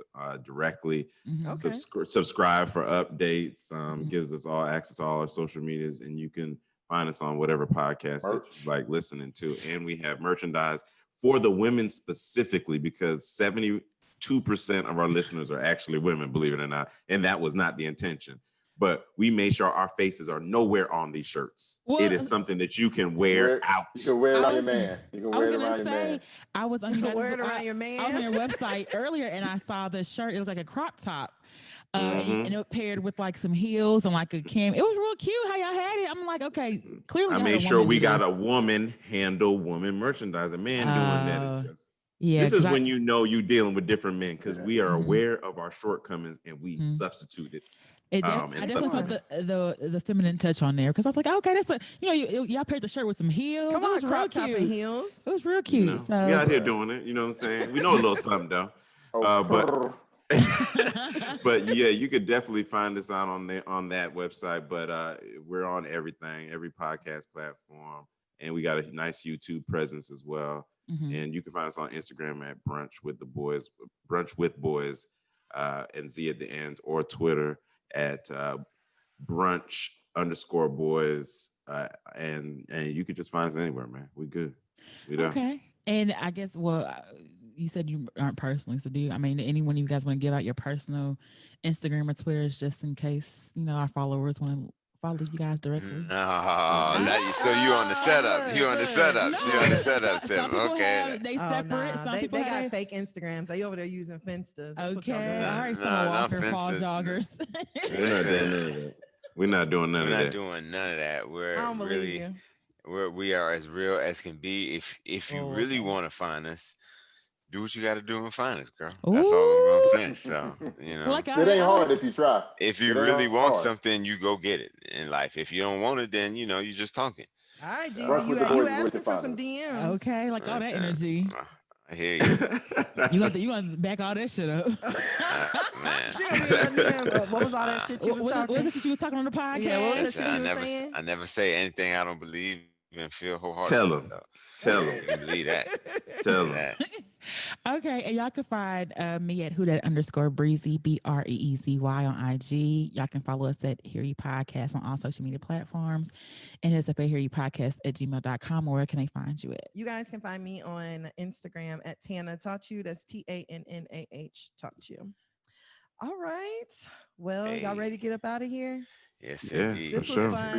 directly. Okay. Subscribe for updates. Gives us all access to all our social medias, and you can find us on whatever podcast that you like listening to. And we have merchandise for the women specifically, because 72% of our listeners are actually women, believe it or not, and that was not the intention. But we made sure our faces are nowhere on these shirts. Well, it is something that you can wear out. You can wear it around your man. You can wear it around your man. I was on you guys' Wear it around your man. I was on your website earlier, and I saw the shirt. It was like a crop top. And it paired with like some heels and like a cam. It was real cute how y'all had it. I'm like, okay, clearly. I made sure we got a woman handle woman merchandise. A man doing that is just. Yeah, this is when you know you're dealing with different men, because we are aware of our shortcomings and we substituted. I definitely felt the feminine touch on there, because I was like, okay, that's y'all paired the shirt with some heels. Come on, crop top and heels. It was real cute. You know, so we out here doing it. You know what I'm saying? We know a little something though. But yeah, you could definitely find us out on that website. But we're on everything, every podcast platform, and we got a nice YouTube presence as well. And you can find us on Instagram at Brunch with Boyz, and Z at the end, or Twitter at Brunch_Boyz, and you could just find us anywhere, man. We good. Okay. And I guess, you said you aren't personally, so anyone you guys want to give out your personal Instagram or Twitter, just in case our followers want to follow you guys directly? No, so you on the setup. You on the setup. She on the setup, Tim. Okay. They separate. Some people they got fake Instagrams. They over there using Finstas. Okay. All right. Some Walker Fall joggers. We're not doing none of that. We're not doing none of that. I don't believe you. We are as real as can be. If you really want to find us, do what you got to do and find us, girl. That's all I'm gonna say. So it ain't hard if you try. If you really want something, you go get it in life. If you don't want it, then you're just talking. All right, Jeezy, you asking for some DMs. Okay, like all that energy. I hear you. You gonna back all that shit up? Man. What was all that shit you was talking? What was the shit you was talking on the podcast? Yeah, what was the shit you was saying? I never say anything I don't believe and feel wholeheartedly. Tell them. You believe that. Tell them. Okay, and y'all can find me at @_breezy BREEZY on IG. Y'all can follow us at Hear You Podcast on all social media platforms, and it's up at hearyoupodcast@gmail.com. Or where can they find you at? You guys can find me on Instagram at Tana Taught You. That's TANNAH Taught You. All right. Well, y'all ready to get up out of here? Yes, indeed. This was fun.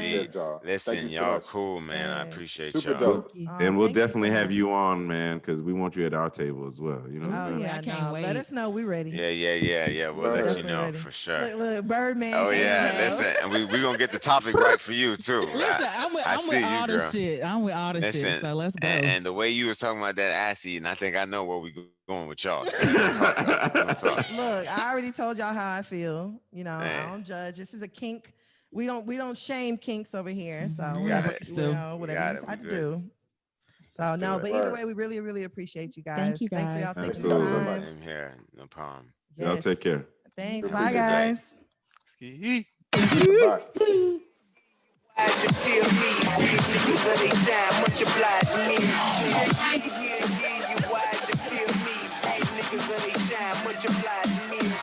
Listen, y'all cool, man. I appreciate Super y'all. Dope. And we'll definitely have you on, man, because we want you at our table as well. You know what I'm saying? I can't wait. Let us know. We ready. Yeah. We'll let you know ready. For sure. Look, Birdman. Oh, yeah. Listen, and we're going to get the topic right for you, too. Listen, I'm with all the shit. I'm with all the shit, so let's go. And the way you was talking about that assy, and I think I know where we going with y'all. So talk. Look, I already told y'all how I feel. I don't judge. This is a kink. We don't shame kinks over here. So whatever you decide to do. So but either way, we really, really appreciate you guys. Thank you guys. Thanks for y'all taking the time. I'm here. No problem. Yes. Y'all take care. Thanks. Bye, guys. Ski. Bye. I feel me, these niggas, they shine, much obliged to me.